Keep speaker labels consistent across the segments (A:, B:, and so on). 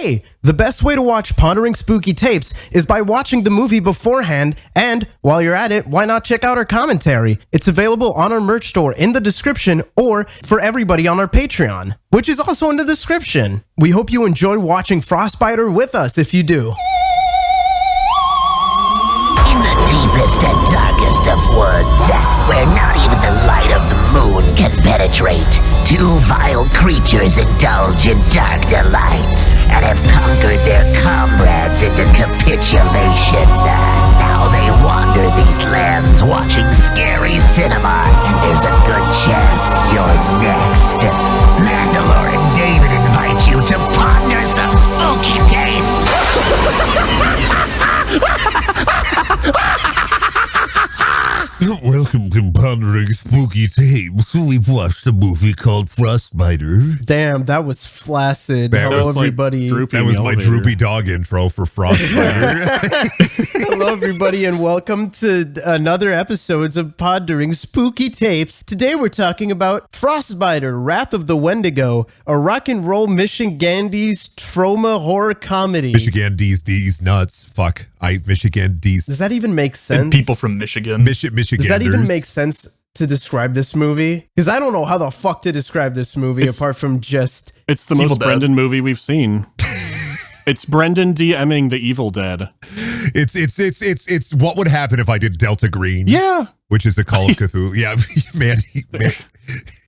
A: Hey, the best way to watch Pondering Spooky Tapes is by watching the movie beforehand, and while you're at it, why not check out our commentary? It's available on our merch store in the description or for everybody on our Patreon, which is also in the description. We hope you enjoy watching Frostbiter with us if you do.
B: In the deepest and darkest of woods, where not even the light of the moon can penetrate, two vile creatures indulge in dark delights and have conquered their comrades into capitulation. Now they wander these lands watching scary cinema, and there's a good chance you're next. Mandalore and David invite you to ponder some spooky tapes.
C: Welcome to Pondering Spooky Tapes. We've watched a movie called Frostbiter.
A: Damn, that was flaccid. Hello, everybody.
C: That was my droopy dog intro for Frostbiter.
A: Hello, everybody, and welcome to another episode of Pondering Spooky Tapes. Today, we're talking about Frostbiter, Wrath of the Wendigo, a rock and roll Michiganese trauma horror comedy.
C: Michiganese, these nuts. Fuck. Michiganese.
A: Does that even make sense?
D: And people from Michigan.
C: Michiganders.
A: Does that even make sense to describe this movie? Because I don't know how the fuck to describe this movie apart from just...
E: It's the most Brendan movie we've seen. It's Brendan DMing the Evil Dead.
C: It's what would happen if I did Delta Green.
E: Yeah.
C: Which is a Call of Cthulhu. Yeah, man.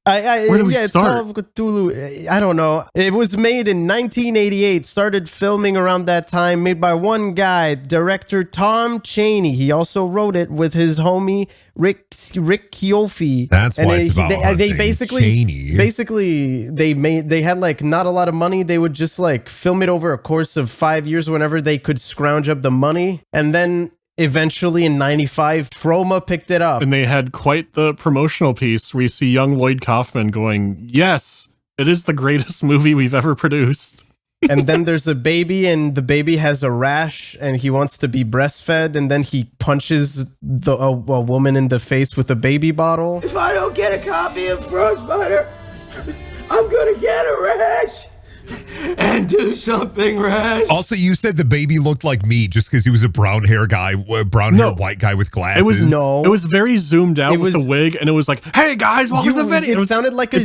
E: Where do we
A: it's
E: start?
A: Call of Cthulhu. I don't know. It was made in 1988, started filming around that time, made by one guy, director Tom Chaney. He also wrote it with his homie Rick Kiofi.
C: That's why it's about
A: they basically they had like not a lot of money. They would just like film it over a course of 5 years whenever they could scrounge up the money, and then eventually in 95, Troma picked it up.
E: And they had quite the promotional piece where you see young Lloyd Kaufman going, yes, it is the greatest movie we've ever produced.
A: And then there's a baby, and the baby has a rash, and he wants to be breastfed, and then he punches a woman in the face with a baby bottle.
F: If I don't get a copy of Frostbiter, I'm gonna get a rash. And do something rash.
C: Also, you said the baby looked like me just because he was a brown-haired white guy with glasses.
E: It was very zoomed out with the wig, and it was like, hey guys, welcome to the video.
A: It sounded like
E: you're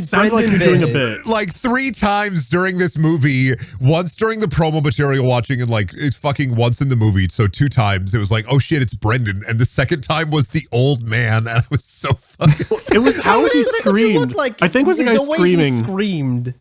E: doing a bit.
C: Like 3 times during this movie, once during the promo material watching, and like it's fucking once in the movie, so 2 times it was like, oh shit, it's Brendan, and the second time was the old man, and I was so fucking...
E: It was how he screamed. I think it was the guy screaming.
A: He screamed.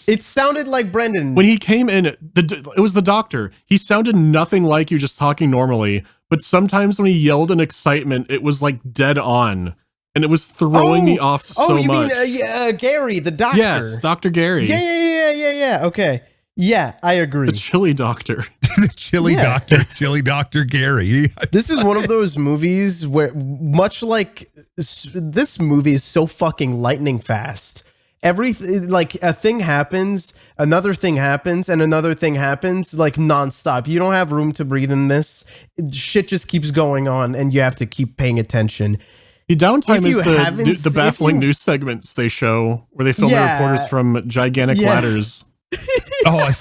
A: It sounded like Brendan.
E: When he came in, it was the doctor. He sounded nothing like you just talking normally, but sometimes when he yelled in excitement, it was like dead on. And it was throwing me off so much.
A: Oh, you mean Gary, the doctor?
E: Yes, Dr. Gary.
A: Yeah. Okay. Yeah, I agree.
E: The chili doctor.
C: The chili doctor, chili Dr. Gary.
A: This is one of those movies where, much like this movie is so fucking lightning fast. Everything, like a thing happens, another thing happens, and another thing happens, like nonstop. You don't have room to breathe in this. Shit just keeps going on, and you have to keep paying attention.
E: The downtime is the baffling news segments they show, where they film the reporters from gigantic ladders.
C: Oh, I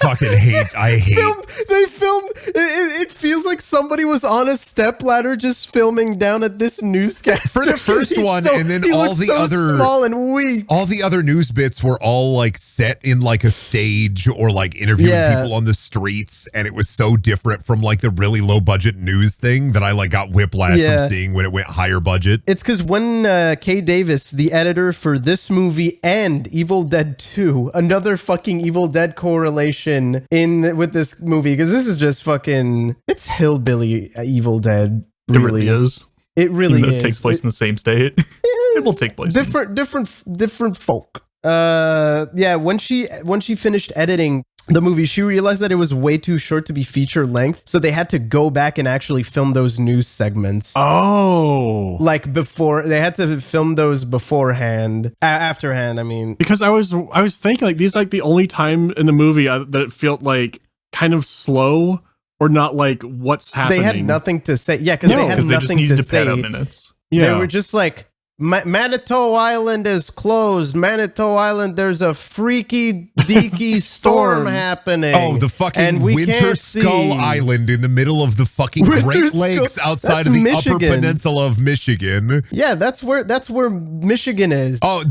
C: hate.
A: They filmed. It feels like somebody was on a stepladder just filming down at this newscaster
C: for the first one, and then all the other
A: small and weak.
C: All the other news bits were all like set in like a stage or like interviewing people on the streets, and it was so different from like the really low budget news thing that I like got whiplash from seeing when it went higher budget.
A: It's because when Kay Davis, the editor for this movie and Evil Dead 2, another fucking Evil Dead correlation with this movie, because this is just fucking, it's hillbilly Evil Dead. Really.
D: It really is.
A: It really is.
D: It takes place in the same state. It will take place.
A: Different folk. When she finished editing the movie, she realized that it was way too short to be feature length, so they had to go back and actually film those news segments.
E: Oh,
A: like before, they had to film those beforehand, afterhand. I mean,
E: because I was thinking like these like the only time in the movie that it felt like kind of slow or not like what's happening.
A: They had nothing to say. Yeah, because they had nothing to say.
D: Minutes.
A: Yeah. They were just like Manitou Island is closed. Manitou Island, there's a freaky deaky storm happening.
C: Oh, the fucking Winter Skull Island in the middle of the fucking Great Lakes outside of the Upper Peninsula of Michigan.
A: Yeah, that's where Michigan is.
C: Oh,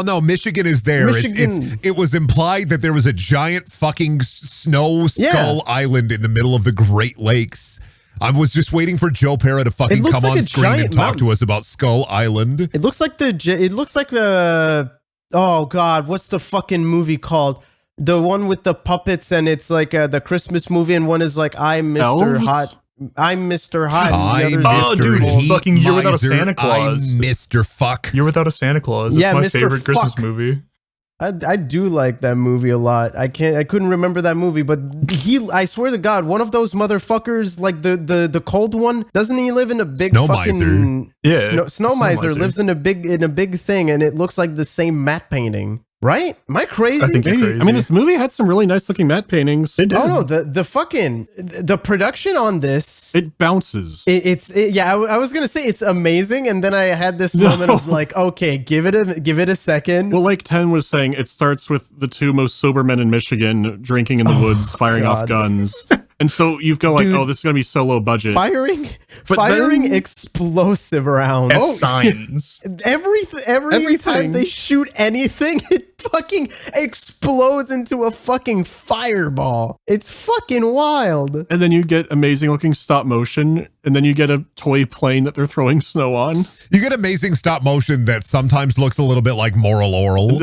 C: no, Michigan is there. It was implied that there was a giant fucking snow skull island in the middle of the Great Lakes. I was just waiting for Joe Pera to fucking come on screen and talk to us about Skull Island.
A: It looks like oh God, what's the fucking movie called? The one with the puppets and it's like the Christmas movie and one is like I'm Mr. Hot. I'm Mr. Hot.
D: Oh, dude, fucking Year Without a Santa Claus.
C: I'm Mr. Fuck.
D: Year Without a Santa Claus. That's my favorite Christmas movie.
A: I do like that movie a lot. I couldn't remember that movie, but I swear to God, one of those motherfuckers, like the cold one, doesn't he live in a big
C: Snow
A: fucking
C: Miser?
D: Yeah,
A: Snow Miser lives in a big thing, and it looks like the same matte painting. Right? Am I crazy?
D: I think you're crazy.
E: I mean, this movie had some really nice looking matte paintings.
D: It did.
A: Oh no, the production on this,
E: it bounces.
A: I was gonna say it's amazing, and then I had this moment of like, okay, give it a second.
E: Well, like 10 was saying, it starts with the two most sober men in Michigan drinking in the woods, firing off guns. And so you go like, oh, this is going to be so low budget.
A: Firing explosive rounds.
D: And signs.
A: Every time they shoot anything, it fucking explodes into a fucking fireball. It's fucking wild.
E: And then you get amazing looking stop motion, and then you get a toy plane that they're throwing snow on.
C: You get amazing stop motion that sometimes looks a little bit like Moral Oral.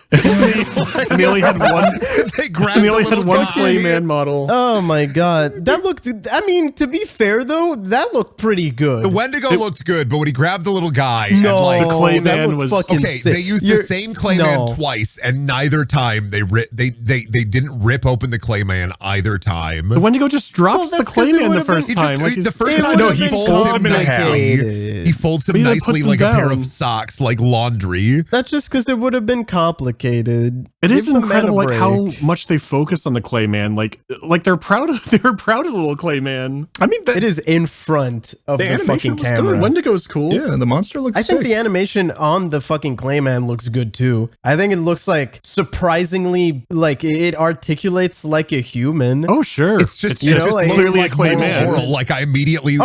E: And they only had one.
C: They grabbed
E: one Clayman model.
A: Oh my God, that looked. I mean, to be fair though, that looked pretty good.
C: The Wendigo looked good, but when he grabbed the little guy,
A: no,
C: and like,
E: the Clayman was
A: fucking
C: okay.
A: sick.
C: They used the same Clayman twice, and neither time they didn't rip open the Clayman either time.
E: The Wendigo just drops the Clayman the first time.
C: The first time, no, he folds him in half. He folds him nicely like a pair of socks, like laundry.
A: That's just because it would have been complicated.
E: It is incredible, like how much they focus on the Clayman. Like they're proud of the little Clayman.
D: I mean,
A: it is in front of the fucking camera.
E: Good. Wendigo's cool.
D: Yeah, the monster looks.
A: I think the animation on the fucking Clayman looks good too. I think it looks like surprisingly like it articulates like a human.
E: Oh sure,
C: it's just clearly a Clayman. Like I immediately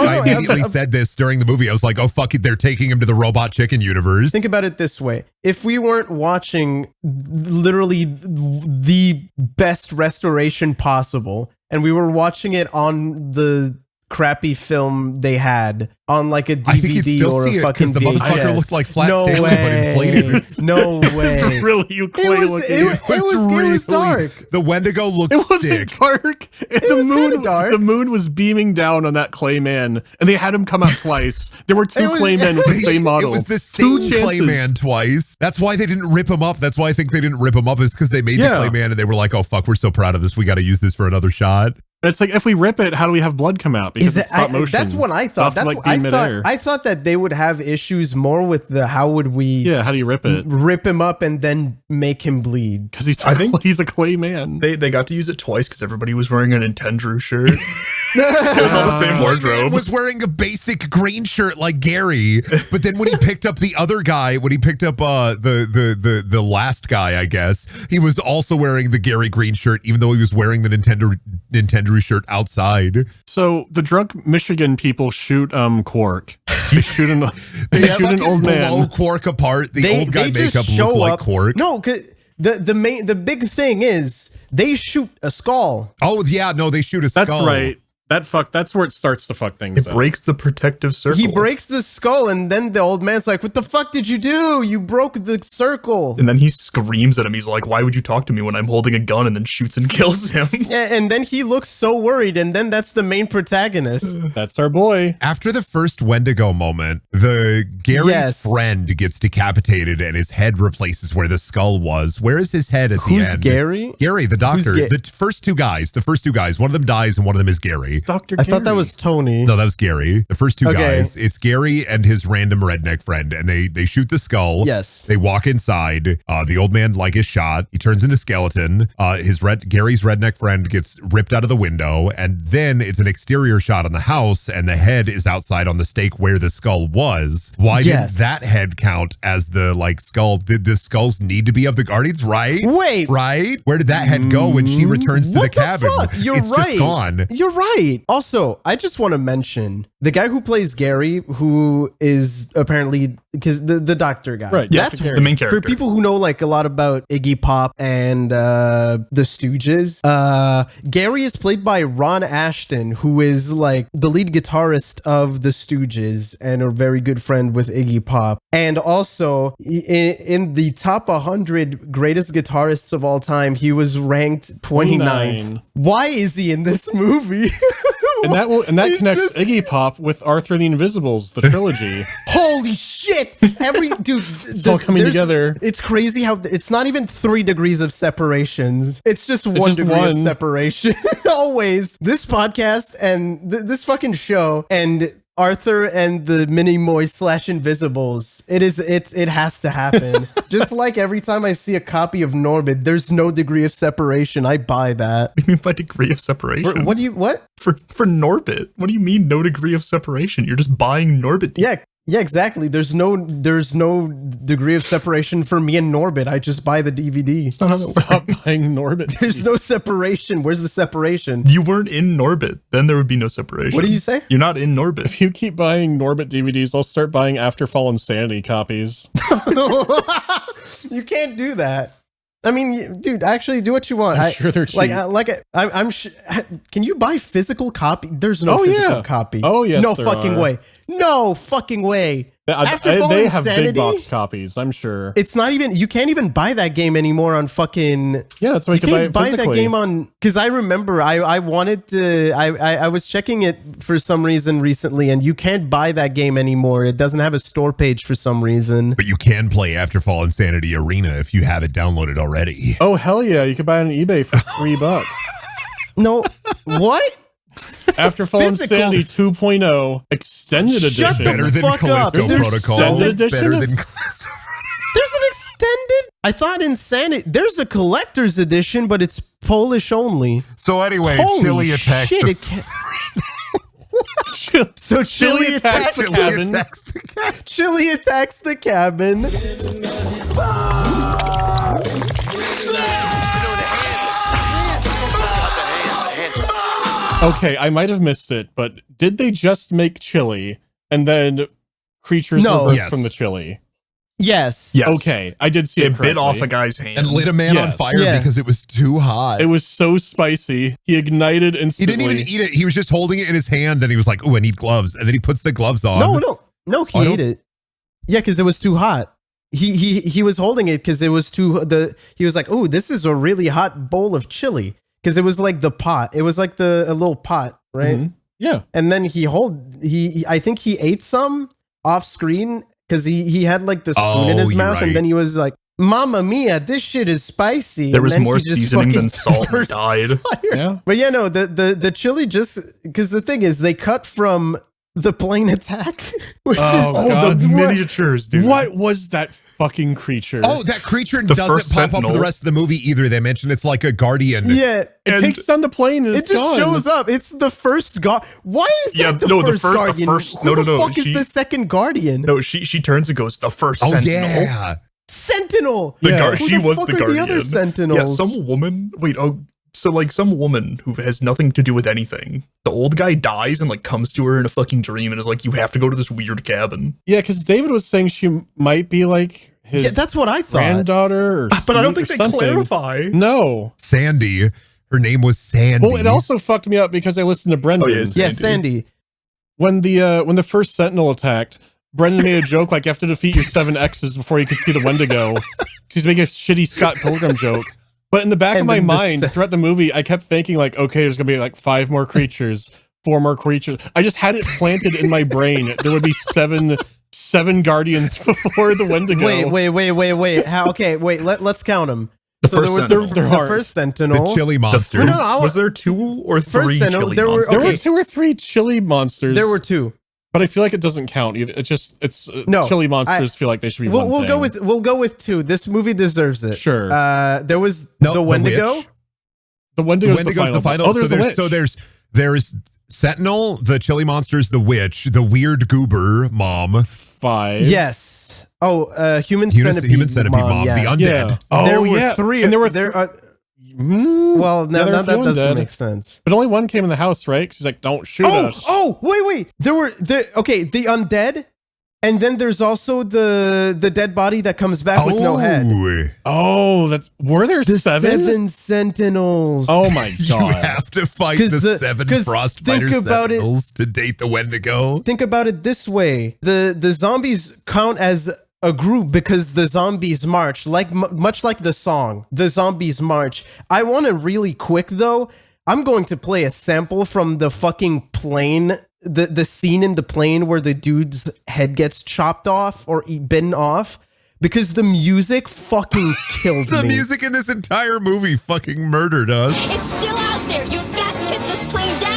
C: said this during the movie. I was like, oh fuck it, they're taking him to the Robot Chicken universe.
A: Think about it this way: if we weren't watching literally the best restoration possible, and we were watching it on the crappy film they had on like a DVD or a fucking
C: the
A: VHS.
C: motherfucker looked like Flat
A: No
C: Stanley,
A: way.
C: but inflated.
A: No way.
E: Really, you Clay looking.
A: It was dark.
C: The Wendigo looked sick.
E: Dark. The moon was beaming down on that Clayman, and they had him come out twice. There were two Claymen with the same model.
C: It was the same Clayman twice. That's why they didn't rip him up. That's why I think they didn't rip him up, is because they made the Clayman and they were like, oh fuck, we're so proud of this. We got to use this for another shot.
E: It's like, if we rip it, how do we have blood come out? Because it's stop motion.
A: That's what I thought. I thought that they would have issues more with the how would we?
E: Yeah, how do you rip it?
A: Rip him up and then make him bleed?
E: Because he's a Clayman.
D: They got to use it twice because everybody was wearing a Nintendo shirt. It was all the same wardrobe.
C: Was wearing a basic green shirt like Gary, but then when he picked up the other guy, when he picked up the last guy, I guess he was also wearing the Gary green shirt, even though he was wearing the Nintendo shirt outside.
E: So the drunk Michigan people shoot Quark. They shoot an old man.
C: Quark apart. The old guy makeup looked like Quark.
A: No, because the big thing is they shoot a skull.
C: Oh yeah, no, they shoot a skull.
E: That's right. That's where it starts to fuck things up.
D: It breaks the protective circle.
A: He breaks the skull, and then the old man's like, what the fuck did you do? You broke the circle.
D: And then he screams at him. He's like, why would you talk to me when I'm holding a gun? And then shoots and kills him.
A: Yeah, and then he looks so worried, and then that's the main protagonist.
E: That's our boy.
C: After the first Wendigo moment, Gary's friend gets decapitated, and his head replaces where the skull was. Where is his head at the end?
A: Who's Gary?
C: Gary, the doctor. The first two guys. One of them dies, and one of them is Gary.
D: Dr.
A: I thought that was Tony.
C: No, that was Gary. The first two
A: Okay.
C: guys. It's Gary and his random redneck friend, and they shoot the skull.
A: Yes.
C: They walk inside. The old man is shot. He turns into skeleton. Gary's redneck friend gets ripped out of the window, and then it's an exterior shot on the house, and the head is outside on the stake where the skull was. Why didn't that head count as the skull? Did the skulls need to be of the Guardians? Right?
A: Wait.
C: Right? Where did that head go when she returns to the cabin?
A: Fuck? You're
C: it's
A: right.
C: just gone.
A: You're right. Also, I just want to mention the guy who plays Gary, who is apparently because the doctor guy.
E: Right.
D: Yeah,
A: That's
D: the main character.
A: For people who know a lot about Iggy Pop and the Stooges, Gary is played by Ron Ashton, who is the lead guitarist of the Stooges and a very good friend with Iggy Pop. And also in the top 100 greatest guitarists of all time, he was ranked 29th. Why is he in this movie?
E: And that connects Iggy Pop with Arthur the Invisibles, the trilogy.
A: Holy shit!
E: It's all coming together.
A: It's crazy how it's not even 3 degrees of separation. It's just one degree of separation. Always. This podcast and this fucking show and Arthur and the Minimoy / Invisibles. It has to happen. Just like every time I see a copy of Norbit, there's no degree of separation. I buy that.
D: What do you mean by degree of separation?
A: What?
D: For Norbit? What do you mean no degree of separation? You're just buying Norbit.
A: Yeah, exactly. There's no degree of separation for me and Norbit. I just buy the DVD.
D: It's not how that
E: Stop
D: works.
E: buying Norbit.
A: There's no separation. Where's the separation?
D: You weren't in Norbit. Then there would be no separation.
A: What do you say?
D: You're not in Norbit.
E: If you keep buying Norbit DVDs, I'll start buying Afterfall Insanity copies.
A: You can't do that. I mean, dude, actually do what you want.
E: I'm sure they're cheap.
A: I'm sure. Can you buy physical copy? There's no physical copy.
E: Oh, yes,
A: No
E: there
A: fucking
E: are.
A: way. No fucking way.
E: They have big box copies, I'm sure.
A: It's not even, you can't even buy that game anymore on fucking.
E: Yeah, that's why you can buy it
A: buy
E: physically.
A: that game on, because I remember I wanted to, I was checking it for some reason recently, and you can't buy that game anymore. It doesn't have a store page for some reason.
C: But you can play Afterfall Insanity Arena if you have it downloaded already.
E: Oh, hell yeah. You can buy it on eBay for $3.
A: No, what?
E: Afterfall Insanity 2.0 Extended
A: Shut
E: Edition.
A: the
C: Better than
A: fuck up.
C: Callisto
A: Is there
C: Protocol.
E: extended edition?
C: Better than Callisto.
A: There's an extended? I thought Insanity. There's a collector's edition, but it's Polish only.
C: So anyway,
A: Holy
C: Chili attacks
A: shit,
C: the
A: it So Chili attacks the
E: Chili
A: cabin.
C: attacks the cabin.
A: Chili attacks the cabin.
E: Okay, I might have missed it, but did they just make chili and then creatures
A: No.
E: were birthed
C: Yes.
E: from the chili?
A: Yes.
D: Yes.
E: Okay, I did see it
D: It bit off
E: correctly.
D: a guy's hand.
C: And lit a man on
E: Yes.
C: fire
A: Yeah.
C: because it was too hot.
E: It was so spicy. He ignited
C: He
E: instantly.
C: didn't even eat it. He was just holding it in his hand, and he was like, "Oh, I need gloves." And then he puts the gloves on.
A: No, he
C: I don't-
A: ate it. Yeah, because it was too hot. He was holding it because it was he was like, oh, this is a really hot bowl of chili. Because it was like the pot. It was like a little pot, right?
E: Mhm. Yeah.
A: And then I think he ate some off screen because he had like the spoon in his
C: you're
A: mouth,
C: right.
A: and then he was like, "Mamma mia, this shit is spicy."
D: there
A: And
D: was
A: then
D: more
A: he just
D: seasoning
A: fucking
D: than salt. He
A: burst
D: died.
A: fire.
E: Yeah.
A: But yeah, no, the chili just because the thing is they cut from the plane attack. which
E: Oh,
A: is-
E: God.
D: the
A: what-
D: miniatures, dude.
E: What was that fucking creature?
C: Oh, that creature
D: The
C: doesn't
D: first
C: pop up for
D: Sentinel.
C: the rest of the movie either. They mention it's like a guardian.
A: Yeah,
E: it
D: and-
E: takes down the plane and
A: it
E: it's
A: just
E: gone.
A: shows up. It's the first guard. Why is
D: Yeah,
A: that the
D: no, the
A: first
D: fir- the
A: guardian?
D: first-
A: Who
D: no,
A: the
D: no, no,
A: fuck is
D: she-
A: the second guardian?
D: No, she turns and goes, the first
C: Oh
D: Sentinel.
C: yeah.
A: Sentinel.
E: Yeah.
A: Who
D: She
A: the
D: was
A: fuck
D: the
A: are
D: guardian.
A: the other Sentinels?
D: Yeah, some woman. Wait, some woman who has nothing to do with anything. The old guy dies and like comes to her in a fucking dream and is like, "You have to go to this weird cabin."
E: Yeah, because David was saying she might be like his
A: Yeah, that's what I thought.
E: granddaughter or
D: But I don't
E: sweet
D: think
E: or
D: they
E: something.
D: clarify.
E: No.
C: Sandy. Her name was Sandy.
E: Well, it also fucked me up because I listened to Brendan.
D: Oh, yes.
A: Yeah, Sandy.
E: When the first Sentinel attacked, Brendan made a joke like you have to defeat your 7 X's before you can see the Wendigo. He's making a shitty Scott Pilgrim joke. But in the back of
A: And
E: my
A: then the
E: mind, throughout the movie, I kept thinking like, okay, there's gonna be like 5 more creatures, 4 more creatures. I just had it planted in my brain. There would be seven guardians before the Wendigo.
A: Wait. How? Okay, wait. Let's count them.
D: The
A: So
D: first
A: there was
D: Sentinel.
A: the first Sentinel.
C: The chili monsters.
D: Was there 2 or 3
A: Sentinel,
D: chili
A: there were-
D: monsters?
E: There
A: Okay.
E: were 2 or 3 chili monsters.
A: There were 2.
E: but I feel like it doesn't count. It's
A: No,
E: chili monsters feel like they should be one
A: We'll
E: thing.
A: go with 2. This movie deserves it.
E: Sure.
A: There was
C: No,
A: the Wendigo.
C: Witch.
E: The Wendigo's
C: Wendigo's
E: the final. Oh, there's the witch.
C: So there's Sentinel, the chili monsters, the witch, the weird goober mom,
E: 5.
A: Yes. Oh, human centipede mom.
C: the
A: Yeah.
C: undead.
E: Yeah. Oh,
A: There were
E: yeah.
A: 3.
E: And there were
A: well, now
E: there were a
A: that
E: few
A: doesn't
E: undead.
A: make sense.
E: But only one came in the house, right? 'Cause he's like, "Don't shoot us."
A: Oh, wait. There were the undead, and then there's also the dead body that comes back with no head.
E: Oh, were there
A: The
E: 7?
A: Sentinels.
E: Oh my
C: You
E: god!
C: have to fight
A: 'Cause
C: the 7
A: 'cause
C: Frostbiter
A: think about it.
C: Sentinels to date the Wendigo.
A: Think about it this way: the zombies count as a group because the zombies march, like much like the song, the zombies march. I want to really quick though. I'm going to play a sample from the fucking plane, the scene in the plane where the dude's head gets chopped off or bitten off, because the music fucking killed
C: The
A: me.
C: music in this entire movie fucking murdered us.
G: It's still out there. You've got to get this plane down.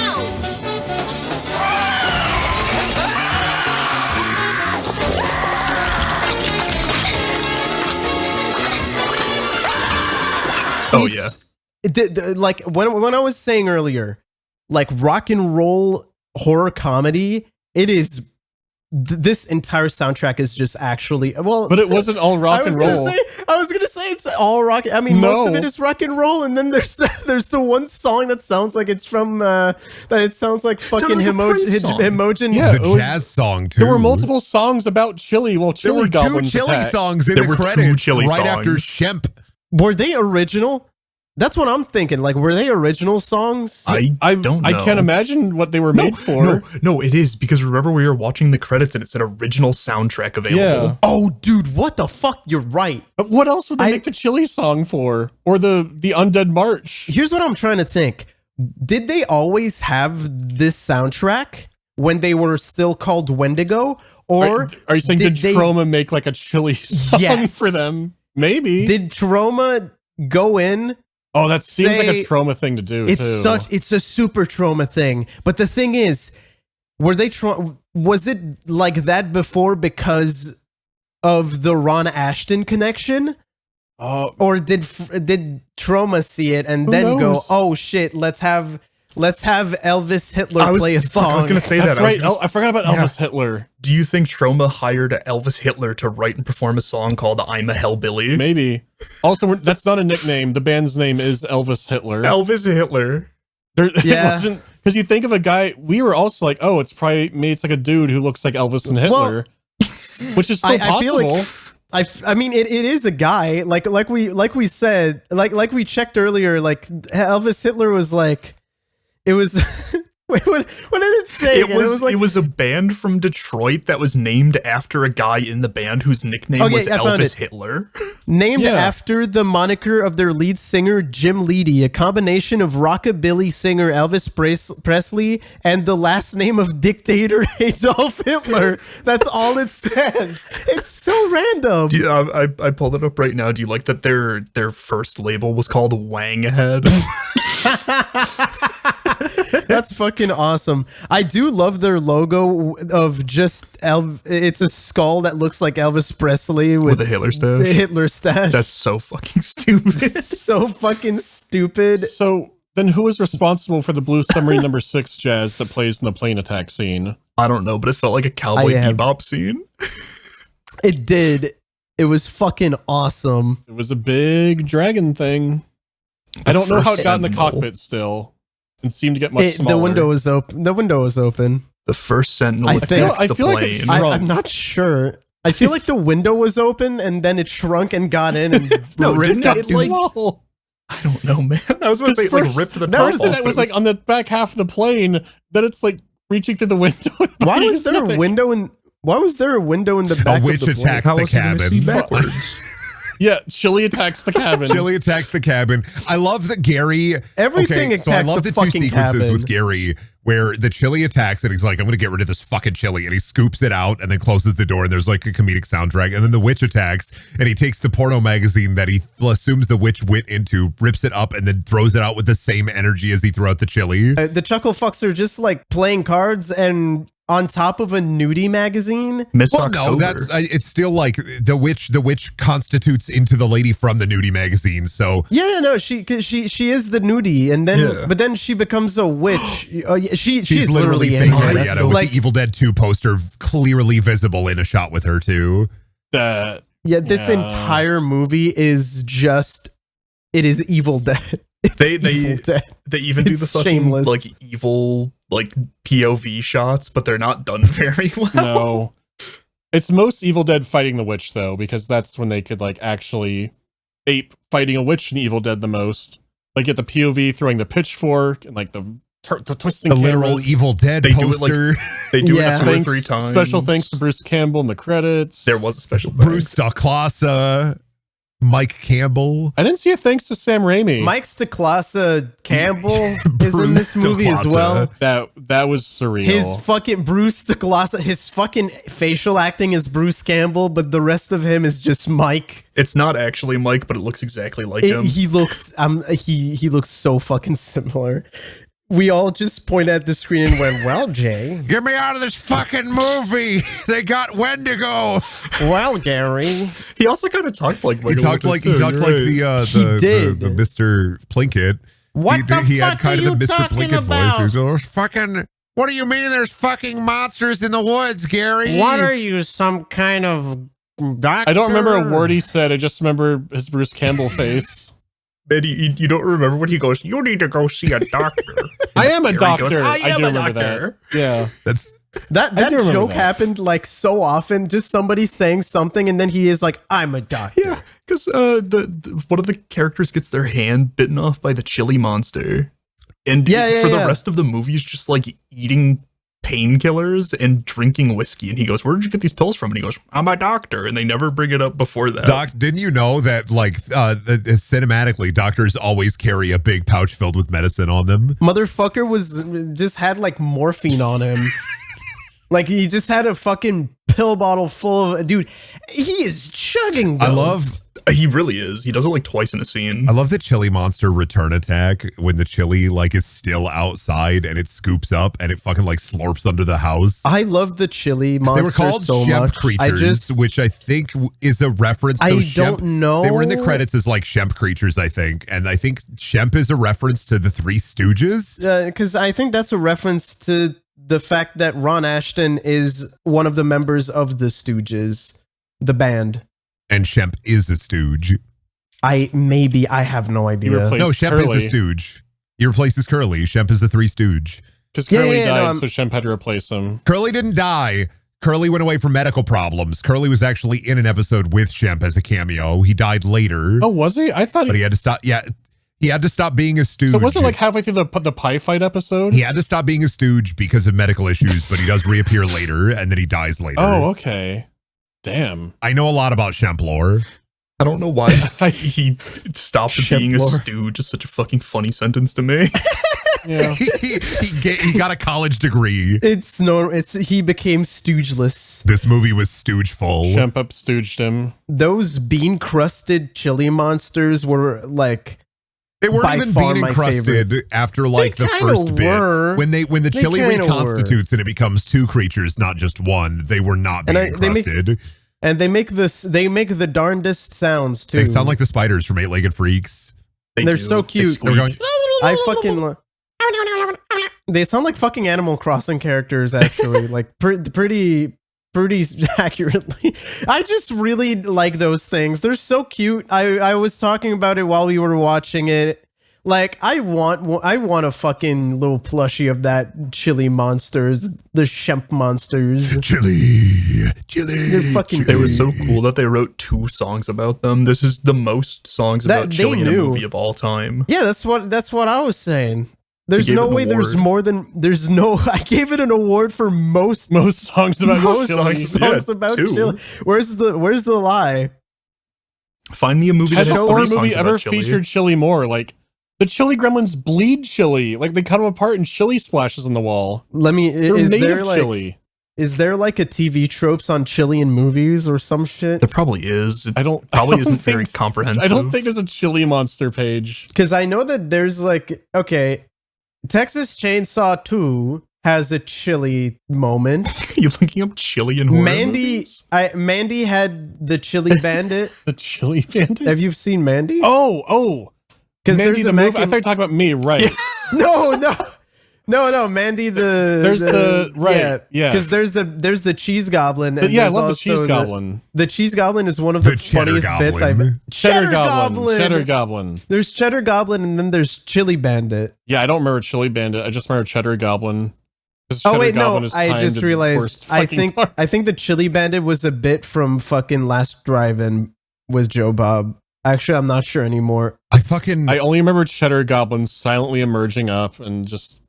D: Oh yeah.
A: Like when I was saying earlier, like rock and roll horror comedy, it is this entire soundtrack is just actually well,
E: But it wasn't all rock and roll.
A: I was gonna say it's all rock. I mean, most of it is rock and roll, and then there's the one song that sounds like it's from that it sounds like fucking
D: like a Prince song.
A: Imogen.
E: Yeah,
C: The
E: it was-
C: jazz song too.
E: There were multiple songs about chili. Well,
C: There
E: chili
C: were 2
E: goblins
C: chili
E: attacked.
C: songs in
D: There
C: the
D: were 2
C: credits
D: chili
C: right after
D: songs.
C: Shemp.
A: Were they original? That's what I'm thinking. Like, were they original songs?
D: I don't know.
E: I can't imagine what they were made for.
D: No, it is because remember we were watching the credits and it said original soundtrack available.
E: Yeah.
A: Oh, dude, what the fuck? You're right.
E: But what else would they make the chili song for? Or the Undead March?
A: Here's what I'm trying to think. Did they always have this soundtrack when they were still called Wendigo? Or
E: Are you saying did
A: they-
E: Troma make like a chili song
A: Yes.
E: for them? Maybe.
A: did Troma go in?
E: Oh, that seems like a
A: say-
E: Troma thing to do.
A: It's
E: too.
A: it's a super Troma thing. But the thing is, was it like that before because of the Ron Ashton connection? Or did Troma see it and
E: Who
A: then go,
E: knows?
A: "Oh shit, let's have Elvis Hitler play a song"?
D: I was gonna say
E: That's
D: that.
E: right. I forgot about Elvis Hitler.
D: Do you think Troma hired Elvis Hitler to write and perform a song called "I'm a Hellbilly"?
E: Maybe. Also, that's not a nickname. The band's name is Elvis Hitler.
D: Elvis Hitler.
E: There,
A: Yeah.
E: It wasn't because you think of a guy. We were also like, oh, it's probably it's like a dude who looks like Elvis and Hitler, which is still
A: I
E: possible.
A: feel like I mean it is a guy like we said like we checked earlier, like Elvis Hitler was like it was wait, what did it say?
D: It was
A: like
D: it was a band from Detroit that was named after a guy in the band whose nickname
A: Okay,
D: was
A: I found
D: Elvis
A: it.
D: Hitler.
A: named
E: Yeah.
A: after the moniker of their lead singer Jim Leedy, a combination of rockabilly singer Elvis Presley and the last name of dictator Adolf Hitler. That's all it says. It's so random.
D: Do you- I pulled it up right now. Do you like that their first label was called Wanghead?
A: That's fucking awesome. I do love their logo of just it's a skull that looks like Elvis Presley with
D: a Hitler stash?
A: The Hitler stash.
D: That's so fucking stupid.
A: so fucking stupid.
E: So then, who is responsible for the Blue Submarine number 6 jazz that plays in the plane attack scene?
D: I don't know, but it felt like a Cowboy
A: I have-
D: Bebop scene.
A: It did. It was fucking awesome.
E: It was a big dragon thing. I don't know how it
D: first
E: got in the
D: Sentinel.
E: cockpit still, and seemed to get much smaller.
A: The window was open. The window was open.
D: The first Sentinel
A: I
D: attacks
A: feel-
E: I
D: the
E: feel like
D: plane.
E: it shrunk.
A: I'm not sure. I feel like the window was open and then it shrunk and got in and
D: No,
A: ripped
D: didn't
A: up
D: it,
A: dude's-
E: Whoa.
D: I don't know, man. I was going to say it like
E: First-
D: ripped the
A: that
D: top
A: was-
D: off.
E: That was like on the back half of the plane. Then it's like reaching through the window.
A: Why was there a window in? Why was there a window in the back
C: A witch
A: of the plane?
C: attacks
D: How
C: the
D: else are you gonna
C: cabin.
D: see backwards?
E: Yeah, Chili attacks the cabin.
C: Chili attacks the cabin. I love that Gary.
A: Everything
C: okay, so I
A: attacks
C: love
A: the
C: the two
A: fucking
C: sequences
A: cabin.
C: with Gary where the Chili attacks and he's like, I'm going to get rid of this fucking chili. And he scoops it out and then closes the door and there's like a comedic soundtrack. And then the witch attacks and he takes the porno magazine that he assumes the witch went into, rips it up and then throws it out with the same energy as he threw out the chili.
A: The chuckle fucks are just like playing cards and on top of a nudie magazine.
D: Miss
C: Well,
D: October.
C: no, that's it's still like the witch constitutes into the lady from the nudie magazine. So
A: Yeah, no, she is the nudie, and then
D: Yeah.
A: but then she becomes a witch. She's
C: literally
A: in
C: Fake
A: it.
C: Henrietta with the Evil Dead 2 poster clearly visible in a shot with her too.
E: That
A: This entire movie is just it is Evil Dead. It's Evil Dead.
D: They even do
A: It's
D: the fucking
A: shameless.
D: like evil like POV shots, but they're not done very well.
E: No. It's most Evil Dead fighting the witch, though, because that's when they could like actually ape fighting a witch in Evil Dead the most. Like get the POV throwing the pitchfork and like the twisting
C: The literal
E: cameras.
C: Evil Dead
D: They do it, like,
C: poster.
D: They do
A: Yeah.
D: it 2 or
E: Thanks-
D: 3 times.
E: Special thanks to Bruce Campbell in the credits.
D: There was a special
C: Bruce Stocklasa, Mike Campbell.
E: I didn't see a thanks to Sam Raimi.
A: Mike Stacklasa Campbell is in this
C: Bruce
A: movie as well.
E: That was surreal.
A: His fucking Bruce Stacklasa, his fucking facial acting is Bruce Campbell, but the rest of him is just Mike.
D: It's not actually Mike, but it looks exactly like him.
A: He looks he looks so fucking similar. We all just point at the screen and went, "Well, Jay."
C: Get me out of this fucking movie. They got Wendigo.
A: Well, Gary.
D: He also kind of talked like
C: He talked like the Mr. Plinkett. He had kind of the Mr. Plinkett voice. He was "Oh, fucking. What do you mean? There's fucking monsters in the woods, Gary?
A: What are you, some kind of doctor?
E: I don't remember a word he said. I just remember his Bruce Campbell face.
D: Man, you don't remember when he goes, "You need to go see a doctor."
E: I am a
D: Gary
E: doctor.
D: goes,
E: I
D: am
E: do
D: a
E: remember
D: doctor.
E: that. Yeah.
C: That's
A: That
E: do remember
A: joke
E: that.
A: happened like so often. Just somebody saying something, and then he is like, "I'm a doctor."
D: Yeah, because one of the characters gets their hand bitten off by the chili monster, and for the rest of the movie, he's just like eating painkillers and drinking whiskey. And he goes, "Where did you get these pills from?" And he goes, "I'm a doctor." And they never bring it up before that.
C: Doc. Didn't you know that like cinematically, doctors always carry a big pouch filled with medicine on them?
A: Motherfucker was just had like morphine on him. Like he just had a fucking pill bottle full of dude. He is chugging those.
D: He really is. He does it like twice in a scene.
C: I love the chili monster return attack when the chili like is still outside and it scoops up and it fucking like slurps under the house.
A: I love the chili monster.
C: They were called
A: so
C: Shemp
A: much.
C: creatures, which I think is a reference.
A: I
C: So
A: don't know.
C: They were in the credits as like Shemp creatures, I think, and I think Shemp is a reference to the Three Stooges.
A: Because I think that's a reference to the fact that Ron Ashton is one of the members of the Stooges, the band.
C: And Shemp is a stooge.
A: I have no idea.
C: No, Shemp
E: Curly.
C: is a stooge. He replaces Curly. Shemp is the Three Stooge.
E: Because Curly
A: no,
E: died, so Shemp had to replace him.
C: Curly didn't die. Curly went away for medical problems. Curly was actually in an episode with Shemp as a cameo. He died later.
E: Oh, was he? I thought
C: But he had to stop. Yeah, he had to stop being a stooge.
E: So wasn't it like halfway through the pie fight episode?
C: He had to stop being a stooge because of medical issues, but he does reappear later, and then he dies later.
E: Oh, okay. Damn.
C: I know a lot about Shemp lore.
D: I don't know why he stopped being a
A: Shemp lore.
D: stooge. Is such a fucking funny sentence to me.
E: Yeah.
C: he got a college degree.
A: He became stoogeless.
C: This movie was stoogeful.
E: Shemp up stooged him.
A: Those bean crusted chili monsters were like
C: They weren't
A: by
C: even
A: far
C: being
A: my
C: encrusted after like
A: They
C: the
A: kinda
C: first
A: were.
C: bit. When the
A: They
C: chili
A: kinda
C: reconstitutes and it becomes two creatures, not just one, they were not being
A: And they make-
C: encrusted.
A: And they make the darndest sounds too.
C: They sound like the spiders from Eight-Legged Freaks.
A: They're
D: do.
A: so
D: They
A: cute.
D: squeak.
C: They're going,
A: I fucking they sound like fucking Animal Crossing characters actually, like pretty accurately. I just really like those things. They're so cute. I was talking about it while we were watching it. Like I want a fucking little plushie of that chili monsters, the Shemp monsters.
C: chili.
A: They're fucking
D: They were so cool that they wrote 2 songs about them. This is the most songs
A: That
D: about
A: they
D: chili in a
A: knew.
D: movie of all time.
A: Yeah, that's what I was saying. There's
D: gave
A: no
D: it an
A: way there's
D: award.
A: more than there's no I gave it an award for most
E: Songs about
A: most
E: chili.
A: songs
D: Yeah,
A: about
D: 2.
A: chili. Where's the lie?
D: Find me a movie
E: Has
D: that
E: a
D: has
E: horror
D: three
E: movie
D: songs
E: ever
D: about chili.
E: featured chili more? Like, the chili gremlins bleed chili. Like, they cut them apart and chili splashes on the wall.
A: Let me.
E: They're
A: Is
E: made
A: there
E: of
A: like
E: chili.
A: is there like a TV tropes on chili in movies or some shit?
D: There probably is. It
E: I don't.
D: probably
E: I don't
D: isn't
E: think
D: very
E: so.
D: comprehensive.
E: I don't think there's a chili monster page.
A: Because I know that there's like Texas Chainsaw 2 has a chili moment.
D: You looking up chili in horror movies?
A: Mandy had the chili bandit.
E: The chili bandit.
A: Have you seen Mandy?
E: Oh,
A: because
E: Mandy
A: there's
E: the
A: a
E: movie. I thought you were talking about me, right?
A: No, Mandy the.
E: There's the right, yeah.
A: Because there's the cheese goblin. And
E: Yeah, I
A: there's
E: love the
A: also
E: cheese goblin.
A: The cheese goblin is one of the
C: cheddar
A: funniest bits I've.
C: goblin.
E: Cheddar goblin. Cheddar goblin.
A: There's cheddar goblin and then there's chili bandit.
E: Yeah, I don't remember chili bandit. I just remember cheddar goblin.
A: Oh wait, no, I just realized. I think the chili bandit was a bit from fucking Last Drive-In with Joe Bob. Actually, I'm not sure anymore.
E: I only remember cheddar goblin silently emerging up and just,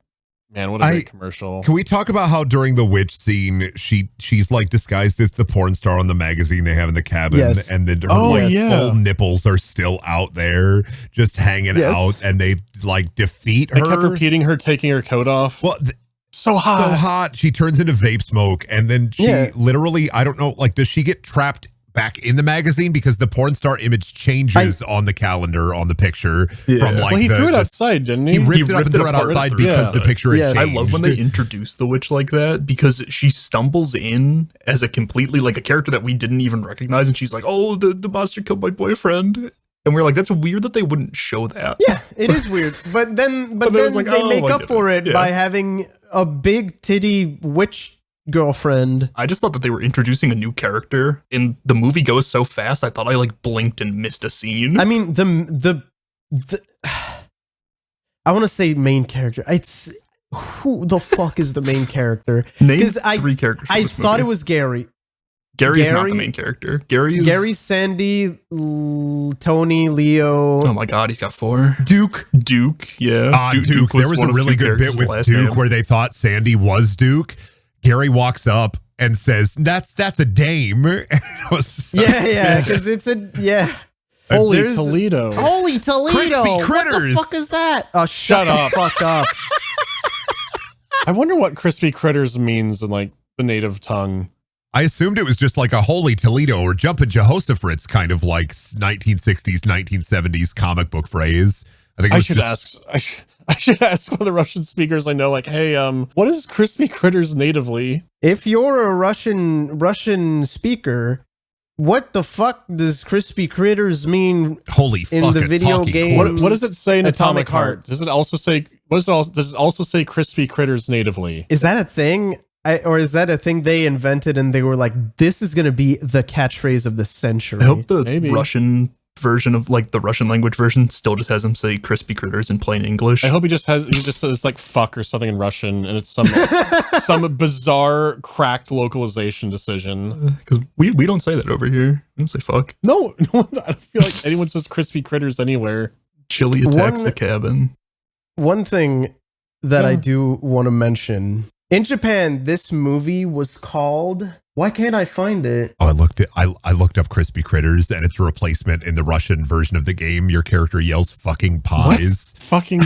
E: man, what a great commercial.
C: Can we talk about how during the witch scene she's like disguised as the porn star on the magazine they have in the cabin,
A: Yes.
C: and then her full nipples are still out there just hanging out, and they like defeat her.
E: I kept repeating her taking her coat off.
C: Well,
E: so hot.
C: She turns into vape smoke, and then she literally, I don't know, like, does she get trapped back in the magazine because the porn star image changes on the calendar on the picture from like
E: well, he threw it outside, didn't he?
C: He ripped it up and threw it outside because the picture had changed.
D: I love when they introduce the witch like that because she stumbles in as a completely like a character that we didn't even recognize, and she's like, "Oh, the monster killed my boyfriend." And we're like, that's weird that they wouldn't show that.
A: Yeah, it is weird. But then they make up for it by having a big titty witch girlfriend.
D: I just thought that they were introducing a new character, and the movie goes so fast. I thought I like blinked and missed a scene.
A: I mean, the I want to say main character. It's who the fuck is the main character?
D: Name three characters.
A: I thought it was Gary.
D: Gary's not the main character.
A: Gary, Sandy, Tony, Leo.
D: Oh my god, he's got four.
A: Duke,
D: yeah.
C: Duke. There was a really good bit with Duke where they thought Sandy was Duke. Gary walks up and says, "That's a dame."
A: Yeah, because it's a
E: Holy Toledo.
A: Holy Toledo.
C: Crispy critters.
A: What the fuck is that? Oh, shut up. Fuck up.
E: I wonder what crispy critters means in like the native tongue.
C: I assumed it was just like a Holy Toledo or Jumpin' Jehoshaphat's kind of like 1960s, 1970s comic book phrase. I think
E: I should ask one of the Russian speakers I know, like, hey, what is crispy critters natively?
A: If you're a Russian speaker, what the fuck does crispy critters mean?
C: Holy fuck,
A: in the video game?
E: What does it say in Atomic Heart? Does it also say does it also say crispy critters natively?
A: Is that a thing? Or is that a thing they invented and they were like, this is going to be the catchphrase of the century?
D: I hope the Russian version of like the Russian language version still just has him say crispy critters in plain English.
E: I hope he just says like fuck or something in Russian, and it's some bizarre cracked localization decision.
D: Because we don't say that over here. We don't say fuck.
E: No, I don't feel like anyone says crispy critters anywhere.
D: Chili attacks the cabin.
A: One thing that I do want to mention. In Japan, this movie was called... Why can't I find it?
C: Oh, I looked up Crispy Critters, and it's a replacement in the Russian version of the game. Your character yells fucking pies.
E: What? Fucking...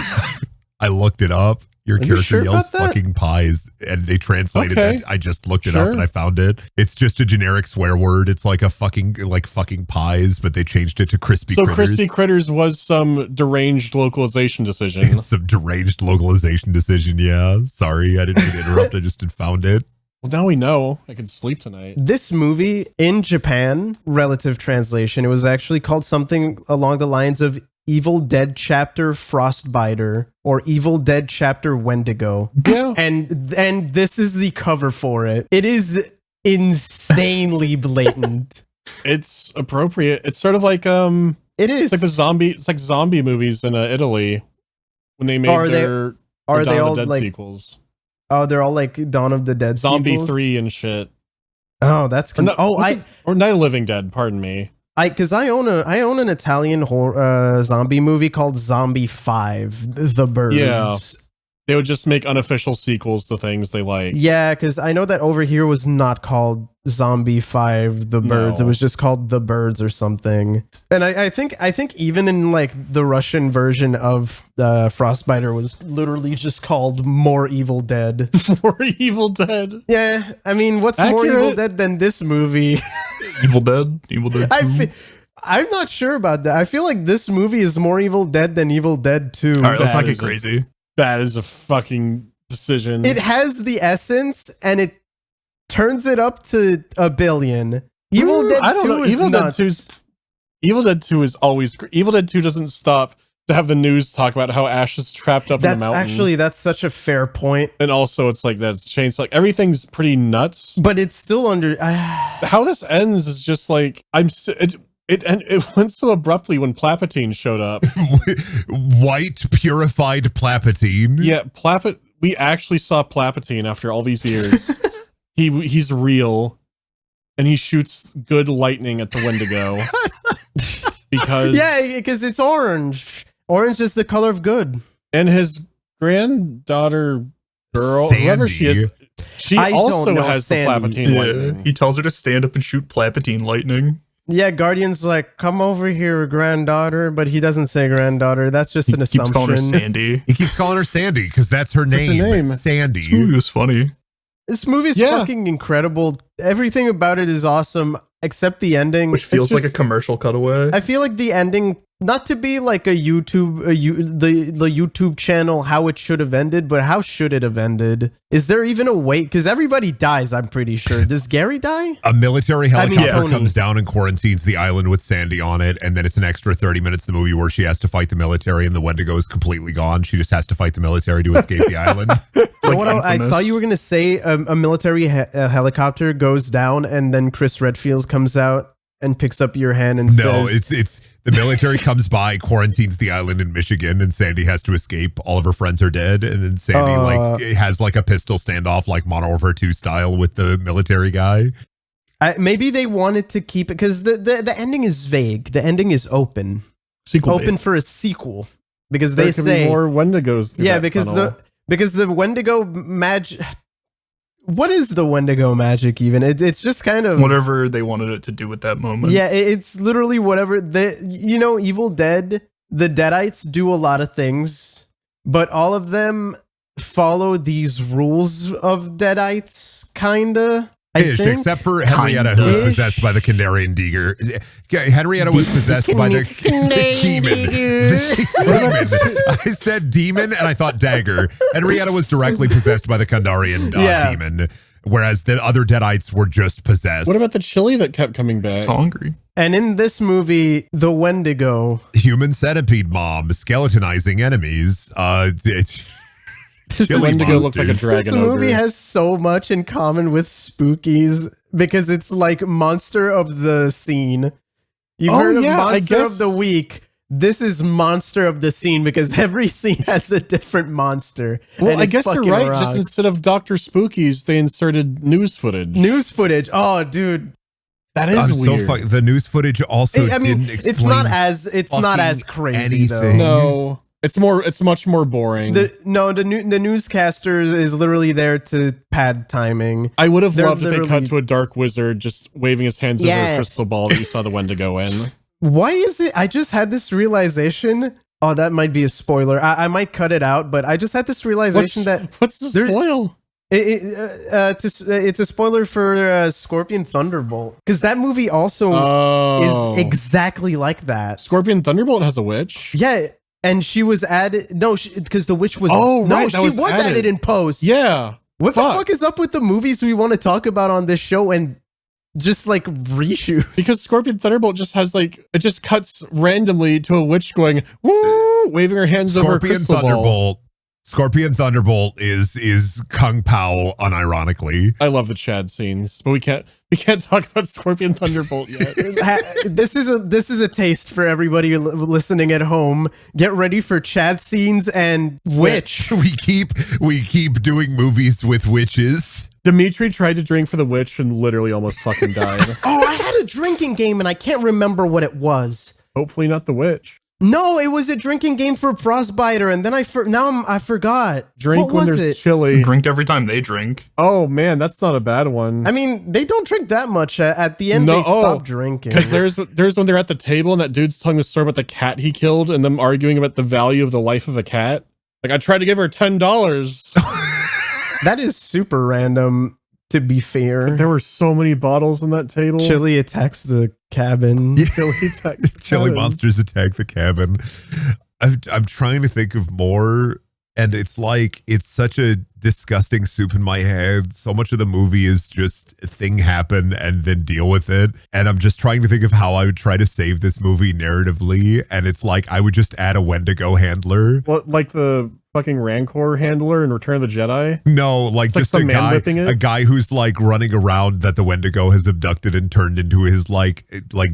C: I looked it up. Your character yells
A: about that?
C: fucking pies, and they translated it. I just looked it up and I found it. It's just a generic swear word. It's like a fucking pies, but they changed it to crispy critters.
E: So crispy critters was some deranged localization decision.
C: Some deranged localization decision, yeah. Sorry, I didn't mean to interrupt. I just had found it.
E: Well, now we know. I can sleep tonight.
A: This movie, in Japan, relative translation, it was actually called something along the lines of Evil Dead Chapter Frostbiter or Evil Dead Chapter Wendigo.
E: Yeah.
A: And this is the cover for it. It is insanely blatant.
E: It's appropriate. It's sort of like
A: it is.
E: It's like zombie movies in Italy when they made their Dawn of the Dead sequels.
A: Oh, they're all like Dawn of the Dead
E: Zombie
A: sequels?
E: 3 and shit.
A: Oh, that's
E: or Night of the Living Dead, pardon me.
A: Because I own an Italian horror zombie movie called Zombie 5, The Birds.
E: Yeah, They would just make unofficial sequels to things they like.
A: Yeah, because I know that over here was not called Zombie 5 The Birds.
E: No.
A: It was just called The Birds or something. And I think even in like the Russian version of Frostbiter was literally just called More Evil Dead.
E: More Evil Dead.
A: Yeah, I mean, what's more
E: Accurate.
A: Evil Dead than this movie?
D: Evil Dead 2.
A: I'm not sure about that. I feel like this movie is more Evil Dead than Evil Dead 2.
D: All right, let's
E: That
D: not get
E: is a-
D: crazy.
E: That is a fucking decision.
A: It has the essence and it turns it up to a billion. Evil Dead 2
E: I don't know.
A: is
E: Evil
A: nuts.
E: Dead 2's Evil Dead 2 is always Evil Dead 2 doesn't stop to have the news talk about how Ash is trapped up in
A: That's
E: a mountain.
A: actually, that's such a fair point.
E: And also it's like that's changed, like everything's pretty nuts.
A: But it's still under.
E: How this ends is just like it went so abruptly when Palpatine showed up.
C: White purified Palpatine.
E: Yeah, we actually saw Palpatine after all these years. He's real, and he shoots good lightning at the Wendigo. Because
A: because it's orange. Orange is the color of good.
E: and his granddaughter girl,
C: Sandy.
E: whoever she is, she
A: I don't
E: also
A: know
E: has
A: Sandy.
E: the Palpatine
D: Yeah,
E: lightning.
D: he tells her to stand up and shoot Palpatine lightning.
A: Yeah, Guardian's like, come over here, granddaughter, but he doesn't say granddaughter. That's just
D: He
A: an
D: keeps
A: assumption.
D: calling her Sandy.
C: He keeps calling her Sandy because that's her
E: That's her
C: name.
E: name.
C: Sandy.
D: This movie was funny.
A: This movie's
E: Yeah.
A: fucking incredible. Everything about it is awesome, except the ending.
D: Which feels
A: It's
D: like a
A: just-
D: commercial cutaway.
A: I feel like the ending, not to be like the YouTube channel, how it should have ended, but how should it have ended? Is there even a way? Because everybody dies, I'm pretty sure. Does Gary die?
C: A military helicopter
A: Tony.
C: comes down and quarantines the island with Sandy on it, and then it's an extra 30 minutes in the movie where she has to fight the military, and the Wendigo is completely gone. She just has to fight the military to escape the island.
A: So
D: like
A: what I
D: Infamous.
A: thought you were going to say a military helicopter goes down and then Chris Redfield comes out and picks up your hand and
C: No,
A: says,
C: it's the military comes by, quarantines the island in Michigan, and Sandy has to escape. All of her friends are dead, and then Sandy like has like a pistol standoff, like Modern Warfare 2 style, with the military guy.
A: maybe they wanted to keep it because the ending is vague. The ending is open.
D: Sequel
A: Open
D: bait.
A: for a sequel because
E: There
A: they
E: could
A: say
E: be more Wendigos. through
A: yeah
E: that
A: because
E: tunnel.
A: the Wendigo magic. What is the Wendigo magic even? It's just kind of
D: Whatever they wanted it to do with that moment.
A: yeah. It's literally whatever Evil Dead. The Deadites do a lot of things, but all of them follow these rules of Deadites, kinda. I
C: Ish,
A: think.
C: except for Henrietta, who was
A: Kinda.
C: possessed by the Canarian Digger. Henrietta was possessed by the demon. Demon. I said demon, and I thought dagger. Henrietta was directly possessed by the Kandarian demon, whereas the other Deadites were just possessed.
E: What about the chili that kept coming back?
D: So hungry.
A: And in this movie, the Wendigo.
C: human centipede mom skeletonizing enemies?
E: The
C: Chili
E: Wendigo looked like a
C: monsters.
A: This
E: dragon
A: movie
E: ogre.
A: has so much in common with Spookies because it's like monster of the scene. You've
E: Oh,
A: heard of
E: yeah, I
A: monster
E: guess-
A: of the week. This is monster of the scene because every scene has a different monster.
E: Well,
A: and
E: I
A: it
E: guess you're
A: fucking
E: right.
A: rocks.
E: Just instead of Dr. Spookies, they inserted news footage.
A: News footage. Oh, dude.
E: That is
C: I'm so
E: weird.
C: the news footage also
A: I mean,
C: didn't explain
A: it's not as
C: fucking
A: crazy though.
C: anything.
E: No, it's much more boring.
A: The newscaster is literally there to pad timing.
E: I would have
A: they're
E: loved if they cut
A: literally-
E: to a dark wizard just waving his hands over
A: Yeah.
E: a crystal ball that you saw the Wendigo in.
A: Why is it? I just had this realization. Oh, that might be a spoiler. I might cut it out, but I just had this realization
E: What's the
A: there-
E: spoil?
A: it's a spoiler for Scorpion Thunderbolt because that movie also
E: Oh,
A: is exactly like that.
E: Scorpion Thunderbolt has a witch.
A: Yeah, and she was added. No, because the witch was.
E: Oh,
A: no,
E: right,
A: she
E: that was
A: was added
E: added.
A: in post.
E: Yeah.
A: What the fuck is up with the movies we want to talk about on this show and just like reshoot?
E: Because Scorpion Thunderbolt just has like it just cuts randomly to a witch going woo, waving her hands over a
C: Scorpion
E: crystal ball.
C: Thunderbolt. Scorpion Thunderbolt is Kung Pao unironically.
E: I love the Chad scenes, but we can't talk about Scorpion Thunderbolt yet.
A: This is a taste for everybody listening at home. Get ready for Chad scenes and witch.
C: We keep doing movies with witches.
E: Dimitri tried to drink for the witch and literally almost fucking died.
A: Oh, I had a drinking game and I can't remember what it was.
E: Hopefully not the witch.
A: No, it was a drinking game for Frostbiter, and then I forgot.
E: Drink
A: What
E: when
A: was
E: there's
A: it?
E: chili.
D: Drink every time they drink.
E: Oh man, that's not a bad one.
A: I mean, they don't drink that much. At the end,
E: No,
A: they stop drinking.
E: Because there's when they're at the table and that dude's telling the story about the cat he killed and them arguing about the value of the life of a cat. Like, I tried to give her $10.
A: That is super random, to be fair.
E: There were so many bottles on that table.
A: Chili attacks the cabin.
C: Chili monsters attack the cabin. I'm trying to think of more, and it's like, it's such a disgusting soup in my head. So much of the movie is just a thing happen and then deal with it. And I'm just trying to think of how I would try to save this movie narratively. And it's like, I would just add a Wendigo handler.
E: What, like the fucking Rancor handler in Return of the Jedi?
C: No, like just
E: some
C: a
E: man whipping it?
C: guy who's like running around that the Wendigo has abducted and turned into his like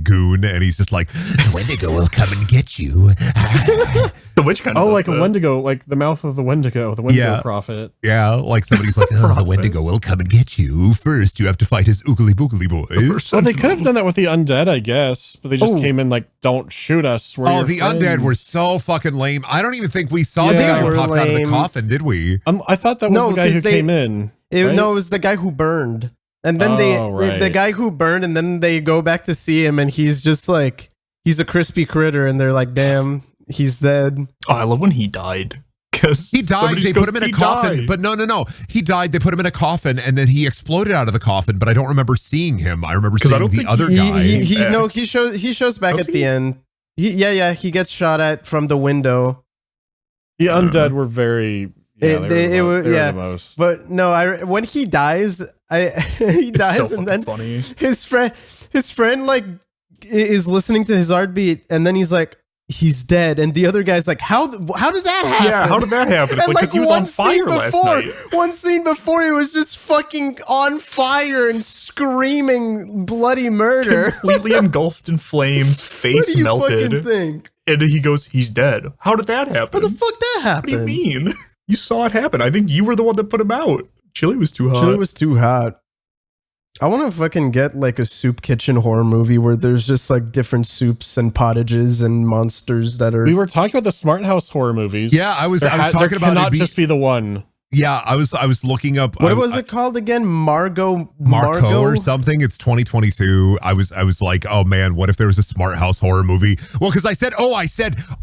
C: goon, and he's just like, the Wendigo will come and get you.
D: The witch kind of.
E: Oh, like a Wendigo, like the mouth of the Wendigo prophet.
C: Yeah, like somebody's like, oh, the Wendigo will come and get you. First, you have to fight his oogly boogly boys.
E: Well, they could have done that with the undead, I guess, but they just came in like, don't shoot us. We're your
C: the
E: friends.
C: undead were so fucking lame. I don't even think we saw the
E: Yeah,
C: guy who
A: they were
C: popped out of the
A: lame.
C: coffin, did we?
E: I thought that was
A: No,
E: the guy who
A: 'cause
E: came in. Right?
A: No, it was the guy who burned. And then
E: right.
A: the guy who burned, and then they go back to see him, and he's just like, he's a crispy critter, and they're like, damn, he's dead.
D: Oh, I love when he died. Because
C: He died. They put him in a coffin. But no. He died. They put him in a coffin, and then he exploded out of the coffin. But I don't remember seeing him. I remember seeing the other guy.
A: He shows back at the end. He gets shot at from the window.
E: The undead were very. Yeah, they were the most.
A: But no, when he dies, he dies, and then
D: funny.
A: his friend like is listening to his heartbeat, and then he's like, he's dead, and the other guy's like, how did that happen?
D: Yeah, how did that happen? It's
A: And
D: like, 'cause he was on fire last night.
A: One scene before, he was just fucking on fire and screaming bloody murder.
D: Completely engulfed in flames,
A: What
D: face
A: do you
D: melted.
A: fucking think?
D: And he goes, he's dead. How did that happen?
A: How the fuck that
D: What
A: happened?
D: do you mean? You saw it happen. I think you were the one that put him out. Chili was too hot.
A: Chili was too hot. I want to fucking get like a soup kitchen horror movie where there's just like different soups and pottages and monsters that are.
E: We were talking about the Smart House horror movies.
C: Yeah, I was talking about it.
E: Cannot just be the one.
C: Yeah, I was looking up.
A: What was it called again? Marco
C: or something. It's 2022. I was like, oh man, what if there was a Smart House horror movie? Well, because I said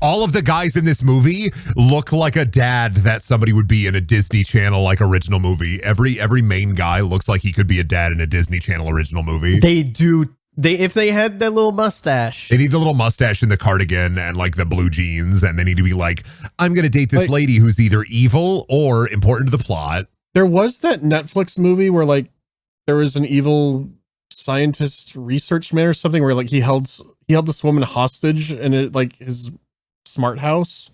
C: all of the guys in this movie look like a dad that somebody would be in a Disney Channel like original movie. Every main guy looks like he could be a dad in a Disney Channel original movie.
A: They do. If they had that little mustache.
C: They need the little mustache and the cardigan and like the blue jeans, and they need to be like, I'm gonna date this lady who's either evil or important to the plot.
E: There was that Netflix movie where like there was an evil scientist research man or something where like he held this woman hostage in it, like his smart house,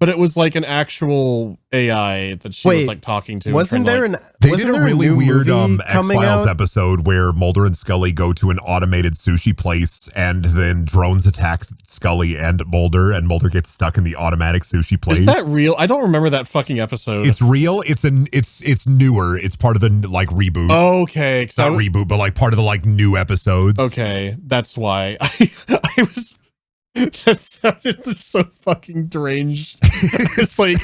E: but it was like an actual AI that she was like talking to.
A: Wasn't there an?
C: They did a really weird X-Files
A: out?
C: episode where Mulder and Scully go to an automated sushi place, and then drones attack Scully and Mulder gets stuck in the automatic sushi place.
E: Is that real? I don't remember that fucking episode.
C: It's real. It's newer. It's part of the like reboot.
E: Okay,
C: It's not reboot, but like part of the like new episodes.
E: Okay, that's why I was. That sounded so fucking deranged. It's like,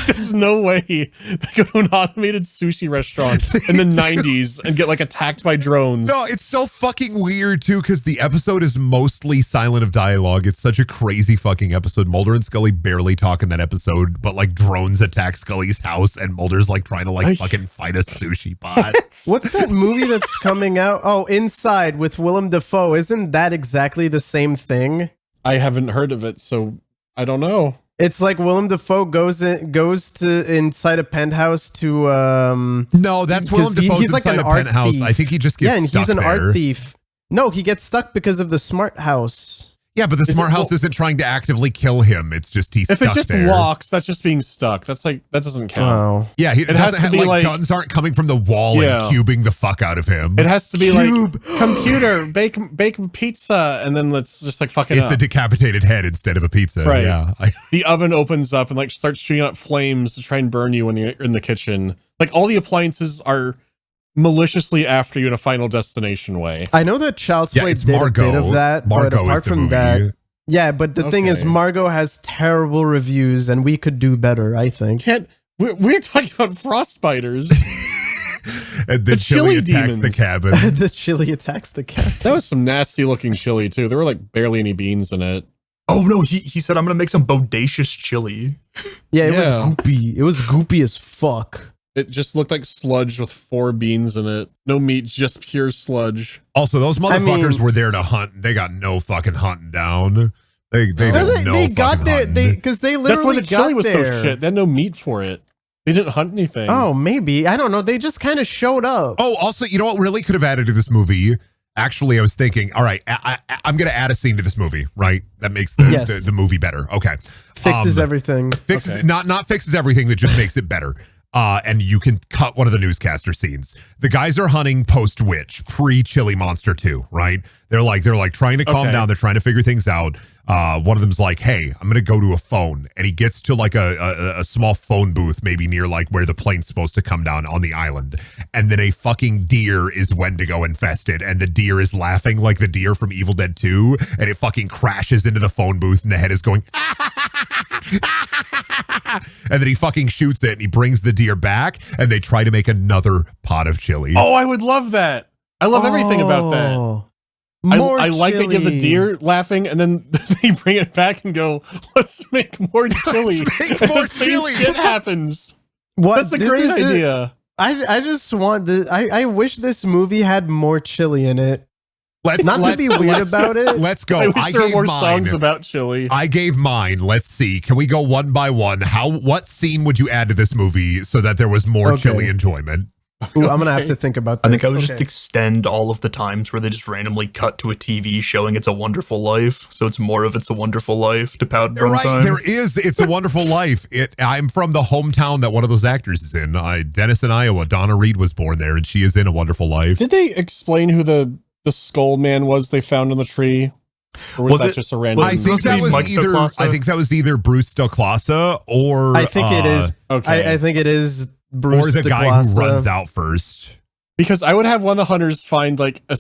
E: there's no way they go to an automated sushi restaurant in the 90s and get like attacked by drones.
C: No, it's so fucking weird too, because the episode is mostly silent of dialogue. It's such a crazy fucking episode. Mulder and Scully barely talk in that episode, but like drones attack Scully's house, and Mulder's like trying to like fucking fight a sushi pot.
A: What's that movie that's coming out? Oh, Inside with Willem Dafoe. Isn't that exactly the same thing?
E: I haven't heard of it, so I don't know.
A: It's like Willem Dafoe goes to inside a penthouse to
C: No, that's Willem Dafoe's
A: he's like
C: inside
A: an
C: a
A: art
C: penthouse.
A: thief.
C: I think he just gets stuck
A: he's an
C: there.
A: art thief. No, he gets stuck because of the smart house.
C: Yeah, but the smart house isn't trying to actively kill him. It's just he's
E: If
C: stuck
E: it just
C: there.
E: locks, that's just being stuck. That's like, that doesn't count.
A: Oh.
C: Yeah, it
E: has
C: doesn't
E: to
C: have,
E: be like-
C: guns aren't coming from the wall
E: Yeah.
C: and cubing the fuck out of him.
E: It has to be
A: Cube.
E: like, computer, bake pizza, and then let's just like fuck it
C: It's
E: up.
C: a decapitated head instead of a pizza.
E: Right.
C: Yeah.
E: The oven opens up and like starts shooting out flames to try and burn you when you're in the kitchen. Like all the appliances are maliciously after you in a Final Destination way.
A: I know that Child's
C: Yeah,
A: Play
C: it's
A: did
C: Margot.
A: a bit of that,
C: Margot
A: but apart
C: is the
A: from
C: movie.
A: that, Yeah, but the thing is, Margot has terrible reviews, and we could do better, I think.
E: We're talking about Frostbiters.
C: And the chili attacks the cabin.
A: The chili attacks the cabin.
E: That was some nasty looking chili too. There were like barely any beans in it.
D: Oh no, he said I'm gonna make some bodacious chili.
A: Yeah, it was goopy. It was goopy as fuck.
E: It just looked like sludge with 4 beans in it. No meat, just pure sludge.
C: Also, those motherfuckers were there to hunt. They got no fucking hunting down. They
A: got there because they literally
E: That's why the chili was
A: there.
E: so shit. They had no meat for it. They didn't hunt anything.
A: Oh, maybe. I don't know. They just kind of showed up.
C: Oh, also, you know what really could have added to this movie? Actually, I was thinking, all right, I'm going to add a scene to this movie, right? That makes the movie better. Okay.
A: Fixes everything.
C: Not fixes everything, that just makes it better. And you can cut one of the newscaster scenes. The guys are hunting post-witch, pre-Chili Monster 2, right? They're like trying to calm down. They're trying to figure things out. One of them's like, hey, I'm going to go to a phone. And he gets to like a small phone booth, maybe near like where the plane's supposed to come down on the island. And then a fucking deer is Wendigo infested. And the deer is laughing like the deer from Evil Dead 2. And it fucking crashes into the phone booth and the head is going, and then he fucking shoots it and he brings the deer back and they try to make another pot of chili.
E: Oh, I would love that. I love everything about that. I like they give the deer laughing and then they bring it back and go, let's make more chili.
C: Let's make more chili.
E: Shit happens.
A: What?
E: That's a great idea.
A: I just want the. I wish this movie had more chili in it.
C: Let's
A: be weird about it.
C: Let's go.
E: I wish there were more songs about chili.
C: I gave mine. Let's see. Can we go one by one? What scene would you add to this movie so that there was more chili enjoyment?
A: Ooh, I'm gonna have to think about this.
D: I think I would just extend all of the times where they just randomly cut to a TV showing It's a Wonderful Life, so it's more of It's a Wonderful Life to Powder Burn time.
C: There is It's a Wonderful Life. I'm from the hometown that one of those actors is in. Denison, Iowa. Donna Reed was born there, and she is in A Wonderful Life.
E: Did they explain who the skull man was they found in the tree? Or was that just a random?
C: I think that was either Bruce Stocklasa or
A: I think it is.
E: Okay.
A: I think it is Bruce
C: or the guy who runs out first.
E: Because I would have one of the hunters find a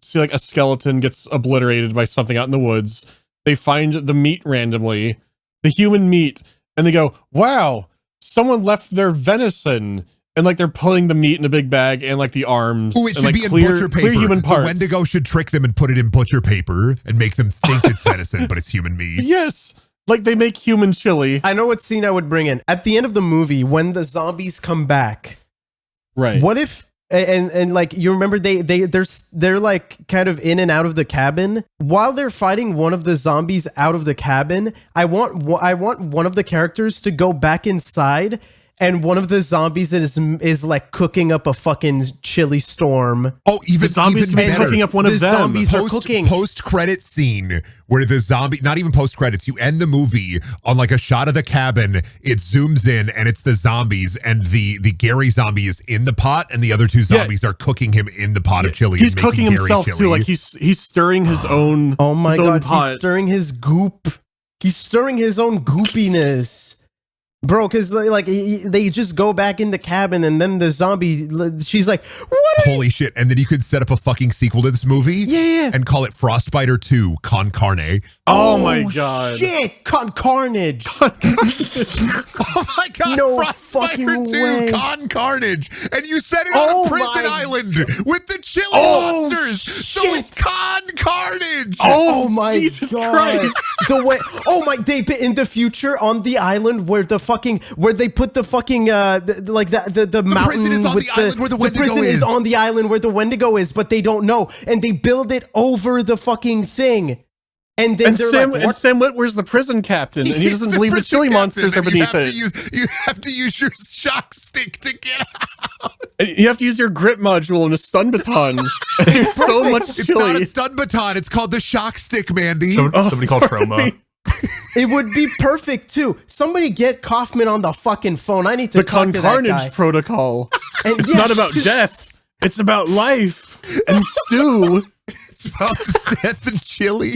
E: skeleton gets obliterated by something out in the woods. They find the meat randomly, the human meat, and they go, "Wow, someone left their venison." And like they're pulling the meat in a big bag and like the arms.
C: Oh, it should
E: and,
C: be in
E: clear,
C: butcher paper.
E: Clear human parts.
C: The Wendigo should trick them and put it in butcher paper and make them think it's venison, but it's human meat.
E: Yes. Like they make human chili.
A: I know what scene I would bring in. At the end of the movie, when the zombies come back.
E: Right.
A: What if and like you remember they're like kind of in and out of the cabin while they're fighting one of the zombies out of the cabin. I want one of the characters to go back inside. And one of the zombies is like cooking up a fucking chili storm.
C: Oh, even
E: the zombies
C: even
E: can be
C: better.
E: cooking up one of them.
A: Zombies are cooking.
C: Post-credit scene where the zombie, not even post-credits, you end the movie on like a shot of the cabin. It zooms in and it's the zombies, and the Gary zombie is in the pot, and the other two zombies are cooking him in the pot of chili.
E: He's
C: and
E: cooking
C: Gary
E: himself
C: chili.
E: too. Like he's stirring his own.
A: Oh my god,
E: pot.
A: he's stirring his goop. He's stirring his own goopiness. Bro, because like they just go back in the cabin and then the zombie, she's like, what?
C: Holy shit. And then you could set up a fucking sequel to this movie.
A: Yeah.
C: And call it Frostbiter 2 Con Carne.
E: Oh my god.
A: Shit, Carnage.
C: Oh my god,
A: No
C: Frostbiter 2
A: way.
C: Con Carnage. And you set it on a prison island with the chili monsters. So
A: shit.
C: it's Con Carnage.
A: Oh my
E: Jesus
A: god.
E: Christ.
A: The way they in the future on the island where they put the fucking the mountain
C: prison is on
A: with
C: the island where the Wendigo
A: prison
C: is.
A: on the island where the Wendigo is, but they don't know, and they build it over the fucking thing. And then Sam
E: Witwer's the prison captain, and he doesn't believe the chili monsters are beneath it.
C: You have to use your shock stick to get out.
E: You have to use your grip module and a stun baton. There's so much
C: It's
E: chili.
C: not a stun baton. It's called the shock stick, Mandy.
D: Somebody called Trauma.
A: it would be perfect too. Somebody get Kaufman on the fucking phone. I need to
E: The
A: talk to that guy.
E: Carnage protocol.
A: And
E: It's
A: yeah,
E: not about death. It's about life and stew.
C: It's about death and chili.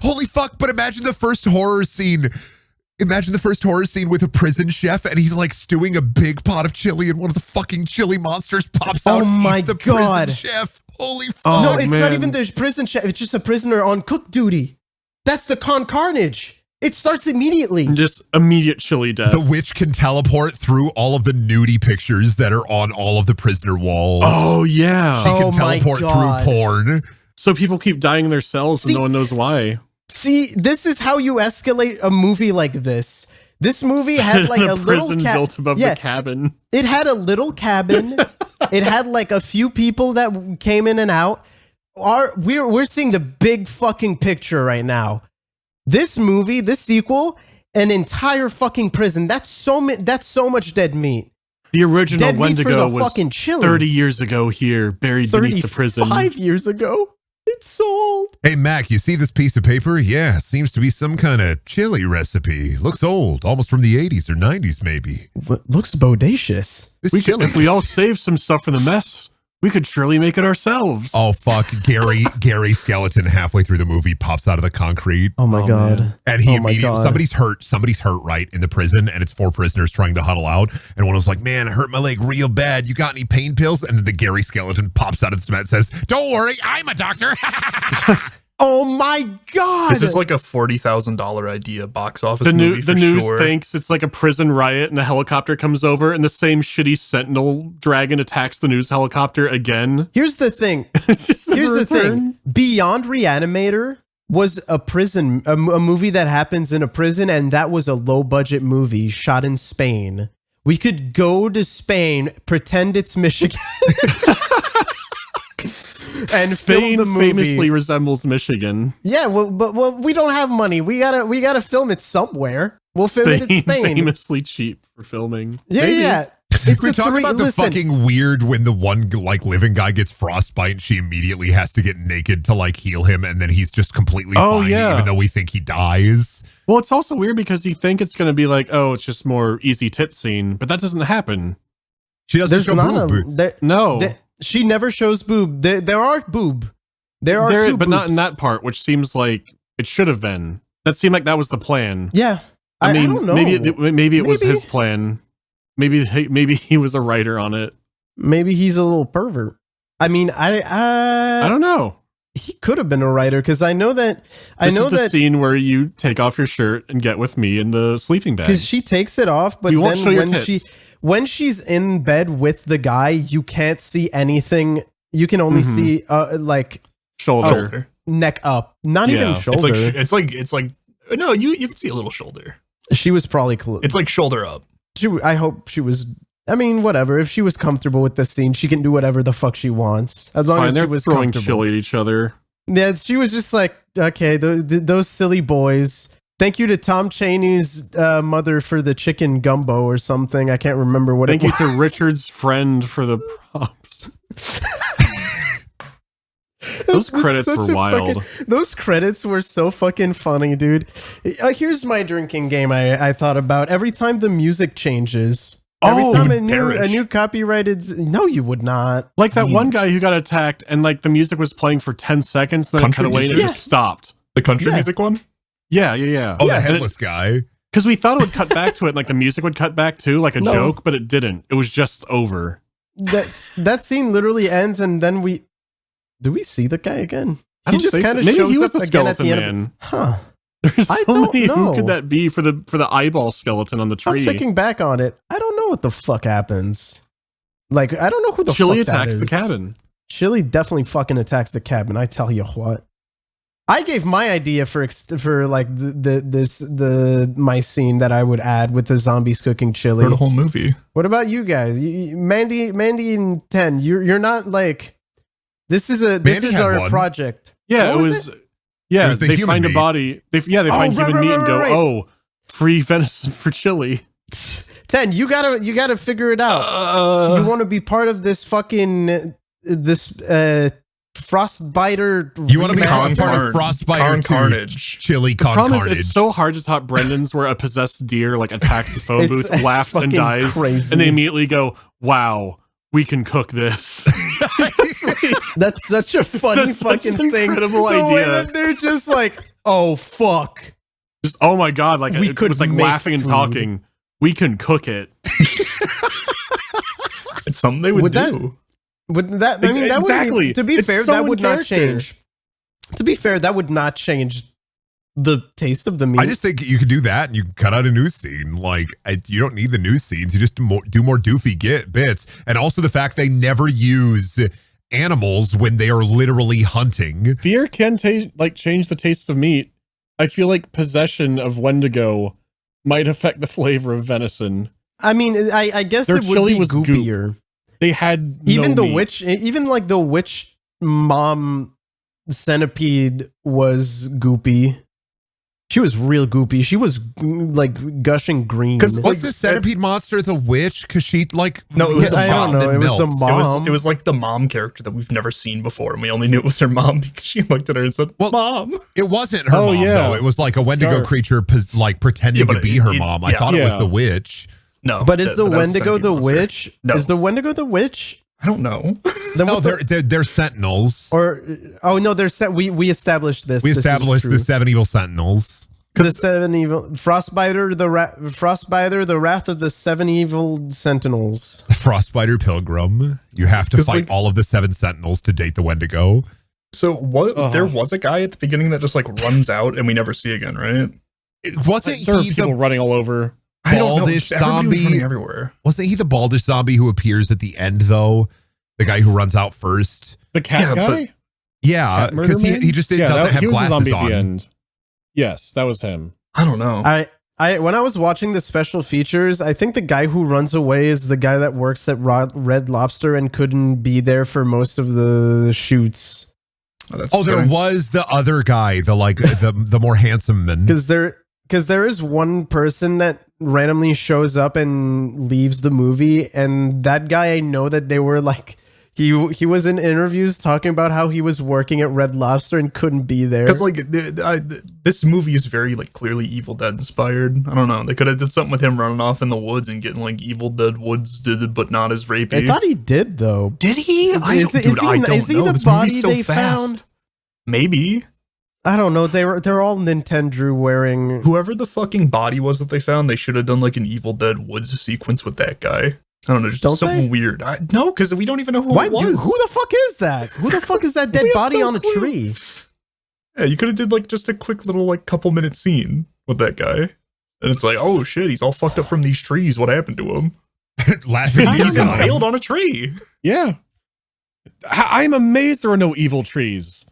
C: Holy fuck, but imagine the first horror scene. Imagine the first horror scene with a prison chef and he's like stewing a big pot of chili and one of the fucking chili monsters pops out and eats the prison chef. Holy fuck.
A: No, it's not even the prison chef. It's just a prisoner on cook duty. That's the carnage. It starts immediately.
E: Just immediate chilly death.
C: The witch can teleport through all of the nudie pictures that are on all of the prisoner walls.
E: Oh, yeah.
C: She can
A: Oh my
C: teleport
A: God.
C: through porn.
E: So people keep dying in their cells and no one knows why.
A: See, this is how you escalate a movie like this. This movie had like a little
E: prison built above the cabin.
A: It had a little cabin. It had like a few people that came in and out. We're seeing the big fucking picture right now. This movie, this sequel, an entire fucking prison. That's so much dead meat.
E: The original
A: Dead meat for
E: Wendigo
A: the
E: was
A: fucking chili.
E: 30 years ago here, buried beneath the prison.
A: 5 years ago. It's so old.
C: Hey, Mac, you see this piece of paper? Yeah, seems to be some kind of chili recipe. Looks old, almost from the 80s or 90s, maybe.
A: Looks bodacious.
C: This
E: If we all save some stuff from the mess, we could surely make it ourselves.
C: Oh, fuck. Gary Skeleton halfway through the movie pops out of the concrete.
A: Oh my God.
E: man.
C: And he
A: Oh my
C: immediately,
A: God.
C: somebody's hurt, right, in the prison, and it's 4 prisoners trying to huddle out. And one was like, man, I hurt my leg real bad. You got any pain pills? And then the Gary Skeleton pops out of the cement and says, don't worry, I'm a doctor.
A: Oh my God.
D: This is like a $40,000 idea box office
E: The
D: movie for
E: news
D: sure.
E: thinks it's like a prison riot and a helicopter comes over and the same shitty sentinel dragon attacks the news helicopter again.
A: Here's the thing.
E: It's just
A: Here's the thing.
E: returns.
A: Beyond Re-Animator was a prison, a movie that happens in a prison, and that was a low budget movie shot in Spain. We could go to Spain, pretend it's Michigan, and film
E: Spain
A: the movie.
E: famously resembles Michigan.
A: Yeah, but we don't have money. We gotta film it somewhere. We'll film it in Spain.
E: Famously cheap for filming.
A: Yeah,
E: Maybe.
A: yeah. It's
C: We're
A: a
C: talking about the
A: listen,
C: fucking weird when the one like living guy gets frostbite and she immediately has to get naked to like heal him, and then he's just completely fine,
E: yeah.
C: even though we think he dies.
E: Well, it's also weird because you think it's going to be like, oh, it's just more easy tit scene, but that doesn't happen.
C: She doesn't
A: There's
C: show
A: not
C: boob.
E: No.
A: she never shows boob. There are boob. There are two
E: but not in
A: boobs.
E: that part, which seems like it should have been. That seemed like that was the plan.
A: Yeah.
E: I mean,
A: don't know.
E: maybe it was
A: Maybe.
E: his plan. Maybe he was a writer on it.
A: Maybe he's a little pervert. I mean,
E: I don't know.
A: he could have been a writer because I know that
E: This is the scene where you take off your shirt and get with me in the sleeping bag.
A: because she takes it off, but
E: You won't
A: then
E: show your
A: when
E: tits.
A: when she's in bed with the guy, you can't see anything. You can only see like
E: Shoulder.
A: neck up, not even
E: Yeah.
A: shoulder.
D: It's like no, you can see a little shoulder.
A: She was probably
D: It's like shoulder up.
A: I hope she was. I mean, whatever. If she was comfortable with the scene, she can do whatever the fuck she wants, as long
E: Fine,
A: as
E: they're
A: she was
E: throwing
A: comfortable.
E: chili at each other.
A: Yeah, she was just like, okay, those silly boys. Thank you to Tom Chaney's mother for the chicken gumbo or something. I can't remember what
E: Thank
A: it
E: you
A: was.
E: to Richard's friend for the props. Those credits
A: Such
E: were
A: a
E: wild.
A: those credits were so fucking funny, dude. Here's my drinking game I thought about. Every time the music changes, every
E: Oh,
A: time
E: you
A: a
E: would
A: new copyrighted. No, you would not.
E: Like that one guy who got attacked and like the music was playing for 10 seconds, then it
D: Country
E: cut away and it
A: music?
E: just stopped.
D: The country
A: Yeah.
D: music one?
E: Yeah, yeah, yeah.
C: Oh,
A: Yeah,
C: the headless guy.
E: Because we thought it would cut back to it, and like the music would cut back too, like a
A: No.
E: joke, but it didn't. It was just over.
A: That scene literally ends, and then do we see the guy again?
E: I don't think so.
A: kinda
E: Maybe
A: shows
E: he was
A: up
E: the
A: again at
E: skeleton
A: the end
E: man.
A: Huh.
E: There's
A: I
E: so
A: don't
E: many.
A: know.
E: Who could that be for the eyeball skeleton on the tree?
A: I'm thinking back on it. I don't know what the fuck happens. Like, I don't know who the
E: Chili
A: fuck that
E: attacks the
A: is.
E: cabin.
A: Chili definitely fucking attacks the cabin. I tell you what. I gave my idea for like my scene that I would add with the zombies cooking chili.
D: For the whole movie.
A: What about you guys? Mandy and 10. You're not like this is
C: Mandy had
A: our
C: one.
A: project.
E: Yeah,
A: What
E: it
A: was
E: was. Yeah,
C: It was the
E: they
C: human
E: find
C: meat.
E: a body. They find
A: right,
E: human
A: right,
E: meat and
A: right,
E: go,
A: right.
E: oh, free venison for chili.
A: 10. You gotta figure it out. You want to be part of this fucking Frostbiter.
C: You want to be
A: remaster?
C: part of Frostbiter 2
D: Carnage.
C: Chili
E: The
C: con
E: problem is,
C: carnage.
E: it's so hard to top Brendan's where a possessed deer like attacks the phone
A: It's-
E: booth,
A: it's
E: laughs and
A: fucking
E: dies,
A: crazy.
E: and they immediately go, "Wow, we can cook this."
A: That's such a funny
E: That's such
A: fucking
E: an
A: thing.
E: incredible
A: The way
E: idea.
A: that they're just like, oh fuck.
E: Just oh my god, like
A: We
E: it
A: could
E: was like
A: make
E: laughing and
A: food.
E: talking. We can cook it.
D: It's something they would
A: Would that-
D: do.
A: Would that? I mean, that
E: Exactly.
A: would. To be
E: It's
A: fair,
E: so
A: that
E: in
A: would not
E: character.
A: change. To be fair, that would not change the taste of the meat.
C: I just think you could do that and you can cut out a news scene. Like, you don't need the news scenes. You just do more doofy bits. And also the fact they never use animals when they are literally hunting.
E: Fear can change the taste of meat. I feel like possession of Wendigo might affect the flavor of venison.
A: I mean, I guess
E: Their
A: it would
E: chili
A: be
E: was
A: goopier.
E: goop. They had
A: Even
E: no
A: the
E: meat.
A: witch, even like the witch mom centipede was goopy. She was real goopy. She was like gushing green.
C: Was the centipede monster the witch? Because she like
D: No, it was the
A: I don't
D: mom.
A: know. It was the mom.
D: It was like the mom character that we've never seen before, and we only knew it was her mom because she looked at her and said, "Mom."
C: It wasn't her mom though. It was like a Wendigo
E: Scarf.
C: creature pretending to be her mom. I thought it was the witch.
D: No,
A: But is the Wendigo the
D: monster.
A: witch?
D: No.
A: Is the Wendigo the witch?
D: I don't know.
A: Then
C: No,
A: what the-
C: they're sentinels.
A: or oh no, they're we established this.
C: We
A: This is
C: established
A: true.
C: the 7 evil sentinels.
A: The 7 evil Frostbiter, Frostbiter, the wrath of the 7 evil sentinels.
C: Frostbiter Pilgrim. You have to
D: 'Cause,
C: fight all of the 7 sentinels to date the Wendigo.
D: So there was a guy at the beginning that just like runs out and we never see again, right?
C: It wasn't
E: There are
C: he
E: people
C: the
E: running all over.
D: I don't know.
C: baldish
D: Everybody was running
C: zombie?
D: everywhere.
C: Wasn't he the baldish zombie who appears at the end though? The guy who runs out first.
E: The cat
D: Yeah,
E: guy?
C: Yeah,
E: Cat murder
C: because
E: man?
C: he just
E: Yeah,
C: doesn't have
E: he was the
C: glasses
E: zombie
C: on.
E: at the end. Yes, that was him.
D: I don't know.
A: I when I was watching the special features, I think the guy who runs away is the guy that works at Red Lobster and couldn't be there for most of the shoots.
D: That's
C: Oh, there
D: upsetting.
C: was the other guy, the more handsome man.
A: Because there is one person that randomly shows up and leaves the movie, and that guy, I know that they were like he was in interviews talking about how he was working at Red Lobster and couldn't be there.
D: Because like this movie is very like clearly Evil Dead inspired. I don't know. They could have did something with him running off in the woods and getting like Evil Dead woods, but not as rapey.
A: I thought he did though.
D: Did he? I
A: Is
D: don't,
A: he-
D: dude, I don't
A: is he
D: know.
A: the
D: This
A: body
D: movie's so
A: they
D: fast.
A: found?
D: Maybe.
A: I don't know. They're all Nintendo wearing.
D: Whoever the fucking body was that they found, they should have done like an Evil Dead woods sequence with that guy. I don't know, just
A: Don't
D: something
A: they?
D: weird. No, because we don't even know who
A: Why?
D: it
A: Dude,
D: was.
A: who the fuck is that? Who the fuck is that dead
D: We have
A: body
D: no
A: on a
D: clue.
A: tree?
D: Yeah, you could have did like just a quick little like couple minute scene with that guy, and it's like, oh shit, he's all fucked up from these trees. What happened to him?
C: Laughing
D: He's
C: at him.
D: impaled on a tree.
E: Yeah. I'm amazed there are no evil trees.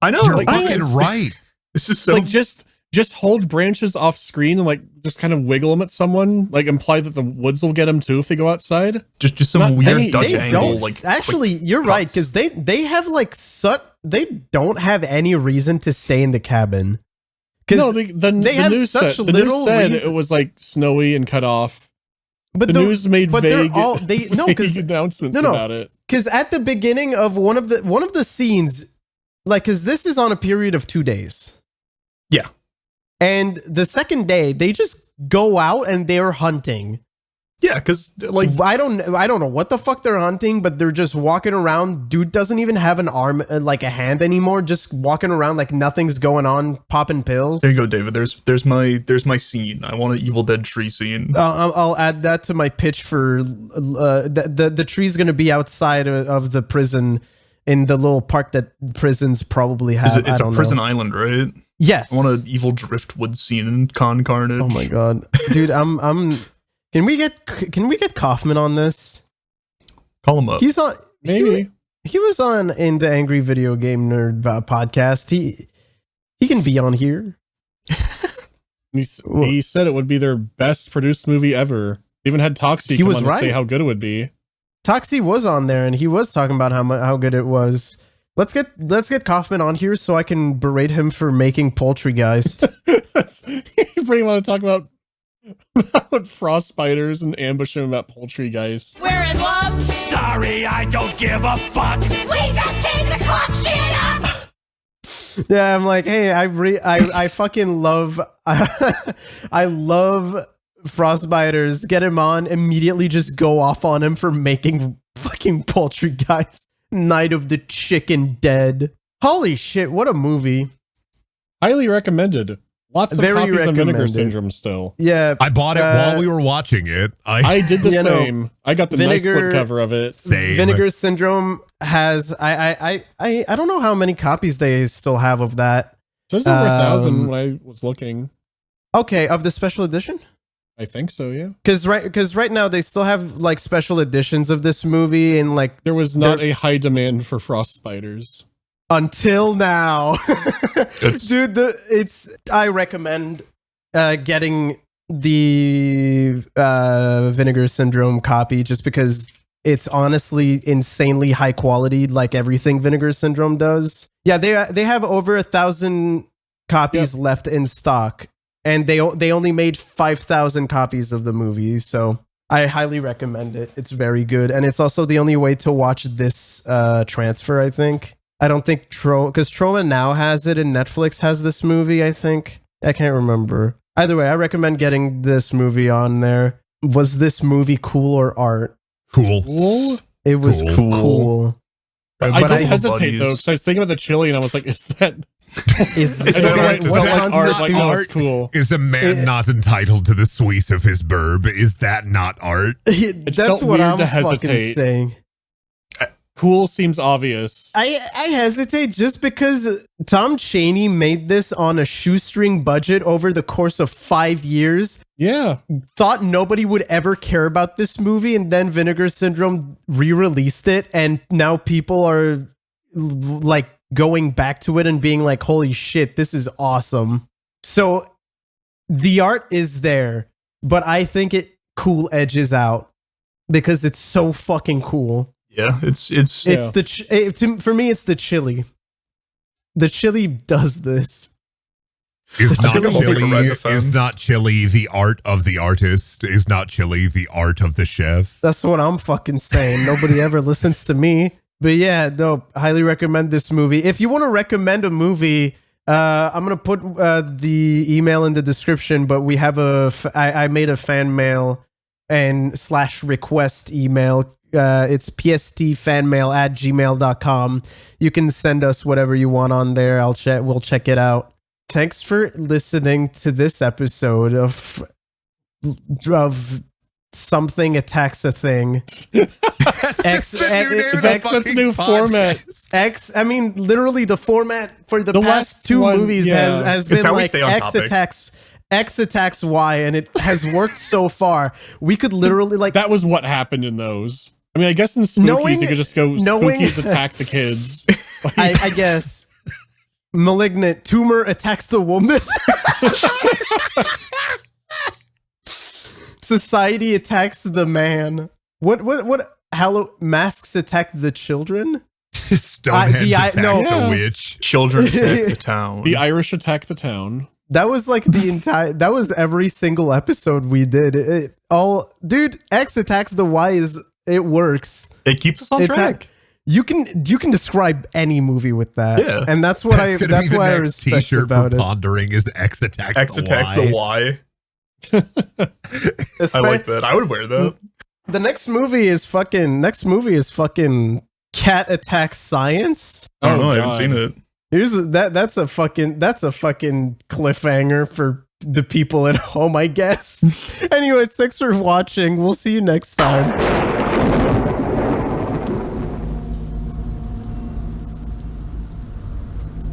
D: I know.
C: You're
D: like,
C: fucking right.
D: This is so.
E: Like just hold branches off screen and like just kind of wiggle them at someone, like imply that the woods will get them too if they go outside.
D: just some
E: not
D: weird
E: any-
D: Dutch
A: They
D: angle.
A: don't.
D: Like
A: Actually,
D: quick
A: you're right
D: cuts.
A: because they have like they don't have any reason to stay in the cabin.
E: No,
A: Because
E: the
A: have
E: news
A: such
E: said, the
A: little
E: news said
A: reason-
E: it was like snowy and cut off.
A: but
E: The news made
A: but
E: vague,
A: they're all they no
E: vague
A: because
E: announcements
A: no.
E: about it.
A: Because at the beginning of one of the scenes, like, because this is on a period of 2 days.
D: Yeah.
A: And the second day, they just go out and they're hunting.
D: yeah, because like
A: I don't know what the fuck they're hunting, but they're just walking around. Dude doesn't even have an arm, like a hand anymore. Just walking around like nothing's going on, popping pills.
D: there you go, David. There's my scene. I want an Evil Dead tree scene.
A: I'll add that to my pitch for the tree's gonna be outside of the prison in the little park that prisons probably have.
D: It's
A: I
D: a
A: don't
D: prison
A: know.
D: island, right?
A: Yes.
D: I want an evil driftwood scene in Con Carnage.
A: Oh my god, dude! I'm. Can we get Kaufman on this?
D: Call him up.
A: He's on.
E: Maybe.
A: He was on in the Angry Video Game Nerd podcast. He can be on here.
E: He said it would be their best produced movie ever. They even had Toxie
A: He
E: come
A: was
E: on to say
A: right.
E: how good it would be.
A: Toxie was on there, and he was talking about how good it was. Let's get Kaufman on here so I can berate him for making Poultrygeist.
E: You really want to talk about Frostbiters and ambush him about Poultrygeist.
G: We're in love.
F: Sorry, I don't give a fuck.
G: We just came to fuck shit up.
A: Yeah, I'm like, hey, I fucking love I love Frostbiters. Get him on, immediately just go off on him for making fucking Poultrygeist. Night of the Chicken Dead. Holy shit, what a movie.
E: Highly recommended. Lots of
A: Very
E: copies of Vinegar
A: recommended.
E: Syndrome still.
A: Yeah.
C: I bought it while we were watching it.
E: I did the
A: You know,
E: same. I got the nice
A: Vinegar-
E: slipcover of it.
C: Same.
A: Vinegar Syndrome has I don't know how many copies they still have of that.
E: says over 1,000 when I was looking.
A: Okay, of the special edition?
E: I think so, yeah.
A: Because right now they still have like special editions of this movie, and like
E: there was not a high demand for Frostbiters
A: until now. Dude, I recommend getting the Vinegar Syndrome copy just because it's honestly insanely high quality, like everything Vinegar Syndrome does. Yeah, they have over 1,000 copies left in stock. And they only made 5,000 copies of the movie, so I highly recommend it. It's very good, and it's also the only way to watch this transfer, I think. I don't think because Troma Now has it and Netflix has this movie, I think. I can't remember. Either way, I recommend getting this movie on there. Was this movie cool or art?
C: Cool.
A: It was cool.
E: I did hesitate, though, because I was thinking about the chili, and I was like, is that...
C: art
E: cool.
C: Is a man not entitled to the sweets of his burb? Is that not art?
A: That's what I'm fucking saying.
E: Cool seems obvious.
A: I hesitate just because Tom Chaney made this on a shoestring budget over the course of 5 years.
E: Yeah.
A: Thought nobody would ever care about this movie, and then Vinegar Syndrome re-released it, and now people are like going back to it and being like, holy shit, this is awesome. So the art is there, but I think it cool edges out because it's so fucking cool.
D: Yeah,
A: for me, it's the chili. The chili does this.
C: Is not chili the art of the artist? Is not chili the art of the chef?
A: That's what I'm fucking saying. Nobody ever listens to me. But yeah, no, highly recommend this movie. If you want to recommend a movie, I'm going to put the email in the description, but we have I made a fan mail and /request email. It's pstfanmail@gmail.com. You can send us whatever you want on there. We'll check it out. Thanks for listening to this episode of Something Attacks a Thing.
E: That's the new format.
A: I mean, literally the format for the past two movies has been like X attacks Y, and it has worked so far. We could literally like
E: that was what happened in those. I mean, I guess in Spookies you could just go Spookies attack the kids.
A: I guess Malignant Tumor attacks the woman. Society attacks the man. What Masks attack the children?
C: Stonehenge attack the witch.
D: Children attack the town.
E: The Irish attack the town.
A: That was like that was every single episode we did. Dude, X attacks the Y it works.
D: It keeps us on track.
A: You can describe any movie with that.
D: Yeah.
A: And that's what I respect
C: t-shirt
A: about
C: for Pondering is X attacks
D: the Y. I like that. I would wear that.
A: The next movie is fucking Cat Attacks Science.
D: I don't know. I haven't seen it.
A: That's a fucking cliffhanger for the people at home, I guess. Anyways, thanks for watching. We'll see you next time.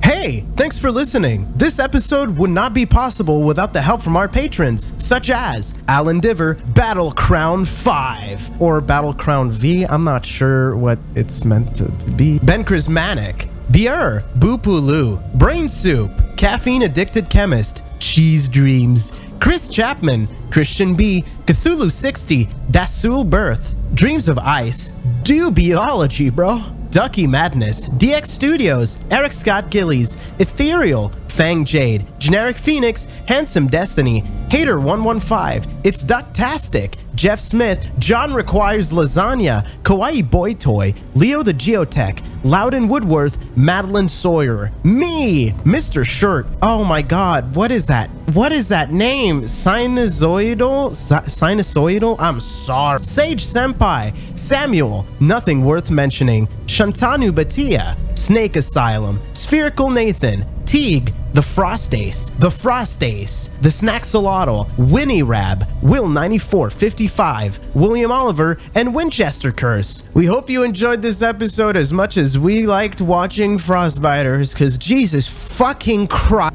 A: Hey, thanks for listening. This episode would not be possible without the help from our patrons, such as Alan Diver, Battle Crown 5, or Battle Crown V, I'm not sure what it's meant to be. Ben Chrismanic, Bier, Boopulu, Brain Soup, Caffeine Addicted Chemist, Cheese Dreams, Chris Chapman, Christian B, Cthulhu 60, Dasul Birth, Dreams of Ice, Do Biology, bro. Ducky Madness, DX Studios, Eric Scott Gillies, Ethereal, Fang Jade, Generic Phoenix, Handsome Destiny, Hater 115, It's Ducktastic, Jeff Smith, John Requires Lasagna, Kawaii Boy Toy, Leo the Geotech, Loudon Woodworth, Madeline Sawyer, me, Mr. Shirt. Oh my god, what is that? What is that name? Sinusoidal? Sinusoidal? I'm sorry. Sage Senpai, Samuel, Nothing Worth Mentioning, Shantanu Batia, Snake Asylum, Spherical Nathan, Teague, the Frostace, the Frostace, the Snaxolotl, Winnie Rab, Will9455, William Oliver, and Winchester Curse. We hope you enjoyed this episode as much as we liked watching Frostbiters, because Jesus fucking Christ.